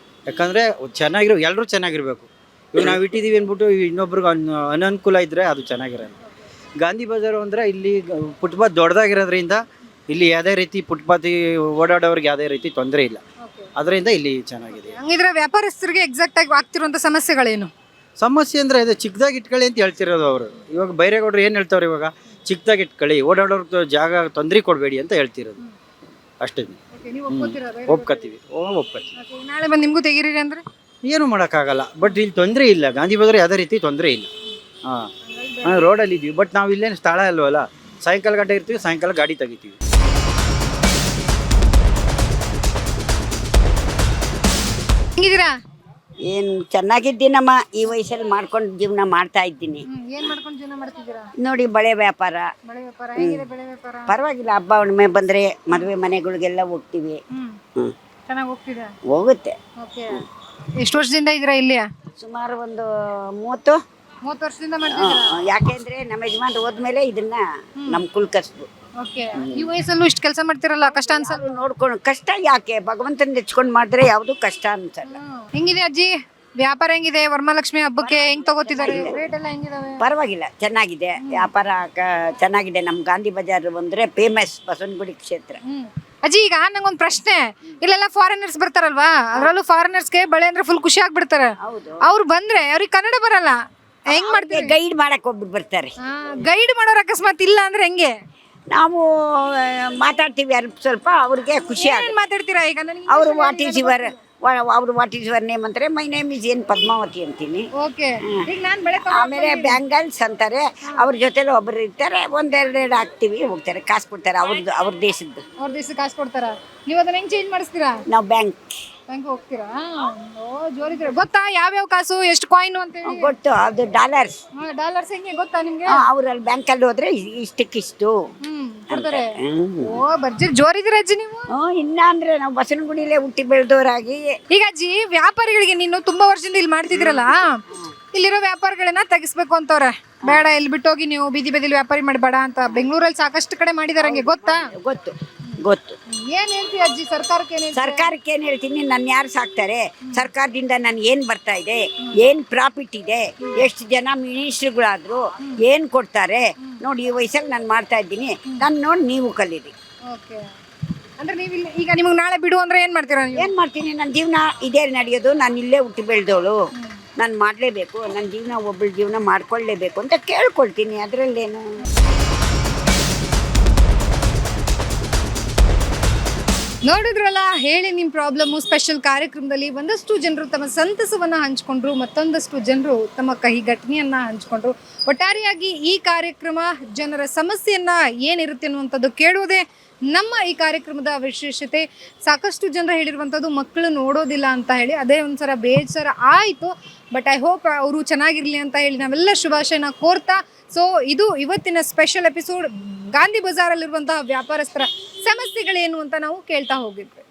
Speaker 3: ಯಾಕಂದರೆ ಎಲ್ಲರೂ ಚೆನ್ನಾಗಿರಬೇಕು. ಇವಾಗ ನಾವು ಇಟ್ಟಿದ್ದೀವಿ ಅಂದ್ಬಿಟ್ಟು ಇನ್ನೊಬ್ರಿಗೆ ಅನನುಕೂಲ ಇದ್ದರೆ ಅದು ಚೆನ್ನಾಗಿರೋಲ್ಲ. ಗಾಂಧಿ ಬಜಾರು ಅಂದರೆ ಇಲ್ಲಿ ಫುಟ್ಪಾತ್ ದೊಡ್ಡದಾಗಿರೋದ್ರಿಂದ ಇಲ್ಲಿ ಯಾವುದೇ ರೀತಿ ಫುಟ್ಪಾತಿ ಓಡಾಡೋರಿಗೆ ಯಾವುದೇ ರೀತಿ ತೊಂದರೆ ಇಲ್ಲ. ಅದರಿಂದ ಇಲ್ಲಿ ಚೆನ್ನಾಗಿದೆ.
Speaker 1: ಹಂಗಿದ್ರೆ ವ್ಯಾಪಾರಸ್ಥರಿಗೆ ಎಕ್ಸಾಕ್ಟ್ ಆಗಿ ಆಗ್ತಿರುವಂಥ ಸಮಸ್ಯೆಗಳೇನು?
Speaker 3: ಸಮಸ್ಯೆ ಅಂದರೆ ಇದು ಚಿಕ್ಕದಾಗಿ ಇಟ್ಕೊಳ್ಳಿ ಅಂತ ಹೇಳ್ತಿರೋದು ಅವರು. ಇವಾಗ ಬೈರೇಗೌಡರು ಏನು ಹೇಳ್ತಾವ್ರು, ಇವಾಗ ಚಿಕ್ಕದಾಗಿ ಇಟ್ಕೊಳ್ಳಿ, ಓಡಾಡೋರ್ಗೆ ಜಾಗ ತೊಂದರೆ ಕೊಡಬೇಡಿ ಅಂತ ಹೇಳ್ತಿರೋದು ಅಷ್ಟೇ. ಒಪ್ಕೋತೀವಿ. ಒಪ್ಕೋತೀವಿ.
Speaker 1: ನಾಳೆ ಬಂದು ನಿಮಗೂ ತೆಗೀರಿ ಅಂದರೆ
Speaker 3: ಏನು ಮಾಡೋಕ್ಕಾಗಲ್ಲ. ಬಟ್ ಇಲ್ಲಿ ತೊಂದರೆ ಇಲ್ಲ, ಗಾಂಧಿ ಬಜಾರ್ ಯಾವುದೇ ರೀತಿ ತೊಂದರೆ ಇಲ್ಲ. ರೋಡಲ್ಲಿ ಇದ್ದೀವಿ, ಬಟ್ ನಾವು ಇಲ್ಲೇನು ಸ್ಥಳ ಅಲ್ವಲ್ಲ. ಸಾಯಂಕಾಲ ಗಂಟೆ ಇರ್ತೀವಿ, ಸಾಯಂಕಾಲ ಗಾಡಿ ತೆಗಿತೀವಿ.
Speaker 1: ಹೆಂಗಿದ್ದೀರಾ?
Speaker 10: ಏನು ಚೆನ್ನಾಗಿದ್ದೀನಮ್ಮ. ಈ ವಯಸ್ಸಲ್ಲಿ ಮಾಡ್ಕೊಂಡು ಜೀವನ ಮಾಡ್ತಾ ಇದ್ದೀನಿ.
Speaker 1: ಏನು ಮಾಡ್ಕೊಂಡು ಜೀವನ ಮಾಡ್ತಿದ್ದೀರಾ?
Speaker 10: ನೋಡಿ, ಬಳೆ ವ್ಯಾಪಾರ
Speaker 1: ಹೇಗಿದೆ? ಬೆಳೆ ವ್ಯಾಪಾರ
Speaker 10: ಪರವಾಗಿಲ್ಲ. ಹಬ್ಬ ಹುಣ್ಣಿಮೆ ಬಂದರೆ ಮದುವೆ ಮನೆಗಳಿಗೆಲ್ಲ ಹೋಗ್ತೀವಿ.
Speaker 1: ಚೆನ್ನಾಗಿ ಹೋಗ್ತಿದೆ?
Speaker 10: ಹೋಗುತ್ತೆ.
Speaker 1: ಎಷ್ಟು ವರ್ಷದಿಂದ ಇದ್ದೀರಾ ಇಲ್ಲಿ?
Speaker 10: ಸುಮಾರು ಒಂದು 30
Speaker 1: 30 ವರ್ಷದಿಂದ ಮಾಡ್ತಿದ್ದೀರಾ?
Speaker 10: ಯಾಕೆಂದ್ರೆ ನಮ್ಮ ಯಜಮಾನ್ರು ಹೋದ್ಮೇಲೆ ಇದನ್ನ ನಮ್ಮ ಕುಲ್ಕಸ್ಬು.
Speaker 1: ಓಕೆ. ಈ ವಯಸ್ಸಲ್ಲೂ ಇಷ್ಟು ಕೆಲಸ ಮಾಡ್ತಿರಲ್ಲ, ಕಷ್ಟ ಅನ್ಸಲ್ಲ?
Speaker 10: ನೋಡ್ಕೊಂಡು ಕಷ್ಟ ಯಾಕೆ, ಭಗವಂತನ ನೆಚ್ಕೊಂಡು ಮಾಡಿದ್ರೆ ಯಾವುದು ಕಷ್ಟ ಅನ್ಸಲ್ಲ.
Speaker 1: ಹೆಂಗಿದೆ ಅಜ್ಜಿ ವ್ಯಾಪಾರ? ಹೆಂಗಿದೆ ವರಮಹಾಲಕ್ಷ್ಮಿ ಹಬ್ಬಕ್ಕೆ? ಹೆಂಗ್ ತಗೋತಿದ್ದಾರೆ? ರೇಟ್ ಎಲ್ಲ ಹೆಂಗಿದಾವೆ?
Speaker 10: ಪರವಾಗಿಲ್ಲ, ಚೆನ್ನಾಗಿದೆ ವ್ಯಾಪಾರ, ಚೆನ್ನಾಗಿದೆ. ನಮ್ಮ ಗಾಂಧಿ ಬಜಾರ್ ಬಂದ್ರೆ ಫೇಮಸ್ ಬಸವನಗುಡಿ ಕ್ಷೇತ್ರ.
Speaker 1: ಅಜ್ಜಿ ಈಗ ನಂಗೊಂದು ಪ್ರಶ್ನೆ, ಇಲ್ಲೆಲ್ಲ ಫಾರಿನರ್ಸ್ ಬರ್ತಾರಲ್ವಾ, ಅದರಲ್ಲೂ ಫಾರಿನರ್ಸ್ಗೆ ಬಳೆ ಅಂದ್ರೆ ಫುಲ್ ಖುಷಿ ಆಗ್ಬಿಡ್ತಾರೆ. ಅವ್ರು ಬಂದ್ರೆ ಅವ್ರಿಗೆ ಕನ್ನಡ ಬರಲ್ಲ, ಹೆಂಗ್ ಮಾಡ್ತೀವಿ?
Speaker 10: ಗೈಡ್ ಮಾಡಕ್ ಒಬ್ರು ಬರ್ತಾರೆ.
Speaker 1: ಗೈಡ್ ಮಾಡೋರು ಅಕಸ್ಮಾತ್ ಇಲ್ಲ ಅಂದ್ರೆ ಹೆಂಗೆ?
Speaker 10: ನಾವು ಮಾತಾಡ್ತೀವಿ ಸ್ವಲ್ಪ, ಅವ್ರಿಗೆ ಖುಷಿ
Speaker 1: ಏನ್ ಮಾತಾಡ್ತೀರಾ ಈಗ? ನನಗೆ
Speaker 10: ಅವರು ವಾಟ್ ಈಸ್ ಯುವರ್ ನೇಮ್ ಅಂತಾರೆ. ಮೈ ನೇಮ್ ಇಸ್ ಏನ್ ಪದ್ಮಾವತಿ ಅಂತೀನಿ.
Speaker 1: ಓಕೆ. ಈಗ ನಾನು ಬಳೆ
Speaker 10: ಆಮೇಲೆ ಬ್ಯಾಂಗಲ್ಸ್ ಅಂತಾರೆ. ಅವ್ರ ಜೊತೆಲಿ ಒಬ್ರು ಇರ್ತಾರೆ, ಒಂದೆರಡು ಹಾಕ್ತಿವಿ, ಹೋಗ್ತಾರೆ, ಕಾಸು ಕೊಡ್ತಾರೆ. ಅವ್ರ ದೇಶದ್ದು.
Speaker 1: ಅವ್ರ ದೇಶಕ್ಕೆ ಕಾಸು ಕೊಡ್ತಾರ? ನೀವು ಅದನ್ನ ಹೆಂಗ್ ಚೇಂಜ್ ಮಾಡಿಸ್ತೀರಾ?
Speaker 10: ನಾವು ಬ್ಯಾಂಕ್
Speaker 1: ಹೋಗ್ತೀರಾ? ಓ ಜೋರಿದ್ರೆ ಗೊತ್ತಾ ಯಾವ್ಯಾವ ಕಾಸು ಎಷ್ಟು ಕಾಯಿನ್ ಅಂತ ಹೇಳಿ?
Speaker 10: ಗೊತ್ತು, ಅದು ಡಾಲರ್ಸ್.
Speaker 1: ಡಾಲರ್ಸ್ ಹೆಂಗೆ ಗೊತ್ತಾ ನಿಮ್ಗೆ?
Speaker 10: ಅವ್ರಲ್ಲಿ ಬ್ಯಾಂಕಲ್ಲಿ ಹೋದ್ರೆ ಇಷ್ಟಕ್ಕಿಷ್ಟು
Speaker 1: ಕೊಡ್ತಾರೆ. ಓ ಬರ್ಜರ್ ಜೋರಿದ್ರೆ ಅಜ್ಜಿ ನೀವು.
Speaker 10: ಇನ್ನ ಅಂದ್ರೆ ನಾವು ಬಸವನಗುಡಿಲೇ ಹುಟ್ಟಿ ಬೆಳೆದವರಾಗಿ.
Speaker 1: ಈಗ ಅಜ್ಜಿ ವ್ಯಾಪಾರಿಗಳಿಗೆ ನೀನು ತುಂಬಾ ವರ್ಷದಿಂದ ಇಲ್ಲಿ ಮಾಡ್ತಿದ್ರಲ್ಲ, ಇಲ್ಲಿರೋ ವ್ಯಾಪಾರಗಳನ್ನ ತೆಗಿಸ್ಬೇಕು ಅಂತವ್ರೆ, ಬೇಡ ಇಲ್ಲಿ ಬಿಟ್ಟೋಗಿ ನೀವು ಬೀದಿ ಬದಿಲಿ ವ್ಯಾಪಾರಿ ಮಾಡಬೇಡ ಅಂತ ಬೆಂಗಳೂರಲ್ಲಿ ಸಾಕಷ್ಟು ಕಡೆ ಮಾಡಿದಾರೆ, ಹಂಗೆ ಗೊತ್ತಾ?
Speaker 10: ಗೊತ್ತು.
Speaker 1: ಏನ್ ಹೇಳ್ತಿ ಅಜ್ಜಿ ಸರ್ಕಾರಕ್ಕೆ?
Speaker 10: ಸರ್ಕಾರಕ್ಕೆ ಏನ್ ಹೇಳ್ತೀನಿ, ನನ್ನ ಯಾರು ಸಾಕ್ತಾರೆ, ಸರ್ಕಾರದಿಂದ ನನ್ಗೆ ಏನ್ ಬರ್ತಾ ಇದೆ, ಏನ್ ಪ್ರಾಫಿಟ್ ಇದೆ, ಎಷ್ಟು ಜನ ಮಿನಿಸ್ಟ್ರುಗಳಾದ್ರು ಏನ್ ಕೊಡ್ತಾರೆ ನೋಡಿ. ಈ ವಯಸ್ಸಲ್ಲಿ ನಾನು ಮಾಡ್ತಾ ಇದ್ದೀನಿ, ನಾನು ನೋಡಿ ನೀವು ಕಲೀರಿ.
Speaker 1: ಓಕೆ. ಅಂದ್ರೆ ನೀವು ಈಗ ನಿಮಗೆ ನಾಳೆ ಬಿಡು ಅಂದ್ರೆ ಏನ್ ಮಾಡ್ತೀರಾ?
Speaker 10: ಏನ್ ಮಾಡ್ತೀನಿ, ನನ್ನ ಜೀವನ ಇದೇ ನಡೆಯೋದು, ನಾನು ಇಲ್ಲೇ ಹುಟ್ಟಿ ಬೆಳೆದವಳು, ನಾನು ಮಾಡಲೇಬೇಕು, ನನ್ನ ಜೀವನ ಒಬ್ಬಳ ಜೀವನ ಮಾಡ್ಕೊಳ್ಳೇಬೇಕು ಅಂತ ಕೇಳ್ಕೊಳ್ತೀನಿ. ಅದರಲ್ಲೇನು.
Speaker 1: ನೋಡಿದ್ರಲ್ಲ, ಹೇಳಿ ನಿಮ್ಮ ಪ್ರಾಬ್ಲಮ್ಮು ಸ್ಪೆಷಲ್ ಕಾರ್ಯಕ್ರಮದಲ್ಲಿ ಒಂದಷ್ಟು ಜನರು ತಮ್ಮ ಸಂತಸವನ್ನು ಹಂಚ್ಕೊಂಡ್ರು, ಮತ್ತೊಂದಷ್ಟು ಜನರು ತಮ್ಮ ಕಹಿ ಘಟನೆಯನ್ನು ಹಂಚ್ಕೊಂಡ್ರು. ಒಟ್ಟಾರೆಯಾಗಿ ಈ ಕಾರ್ಯಕ್ರಮ ಜನರ ಸಮಸ್ಯೆಯನ್ನು ಏನಿರುತ್ತೆ ಅನ್ನುವಂಥದ್ದು ಕೇಳುವುದೇ ನಮ್ಮ ಈ ಕಾರ್ಯಕ್ರಮದ ವಿಶೇಷತೆ. ಸಾಕಷ್ಟು ಜನರು ಹೇಳಿರುವಂಥದ್ದು ಮಕ್ಕಳು ನೋಡೋದಿಲ್ಲ ಅಂತ ಹೇಳಿ, ಅದೇ ಒಂಥರ ಬೇಸರ ಆಯಿತು. ಬಟ್ ಐ ಹೋಪ್ ಅವರು ಚೆನ್ನಾಗಿರಲಿ ಅಂತ ಹೇಳಿ ನಾವೆಲ್ಲ ಶುಭಾಶಯನ ಕೋರ್ತಾ, ಸೊ ಇದು ಇವತ್ತಿನ ಸ್ಪೆಷಲ್ ಎಪಿಸೋಡ್. ಗಾಂಧಿ ಬಜಾರಲ್ಲಿರುವಂತಹ ವ್ಯಾಪಾರಸ್ಥರ ಸಮಸ್ಯೆಗಳೇನು ಅಂತ ನಾವು ಕೇಳ್ತಾ ಹೋಗಿದ್ವಿ.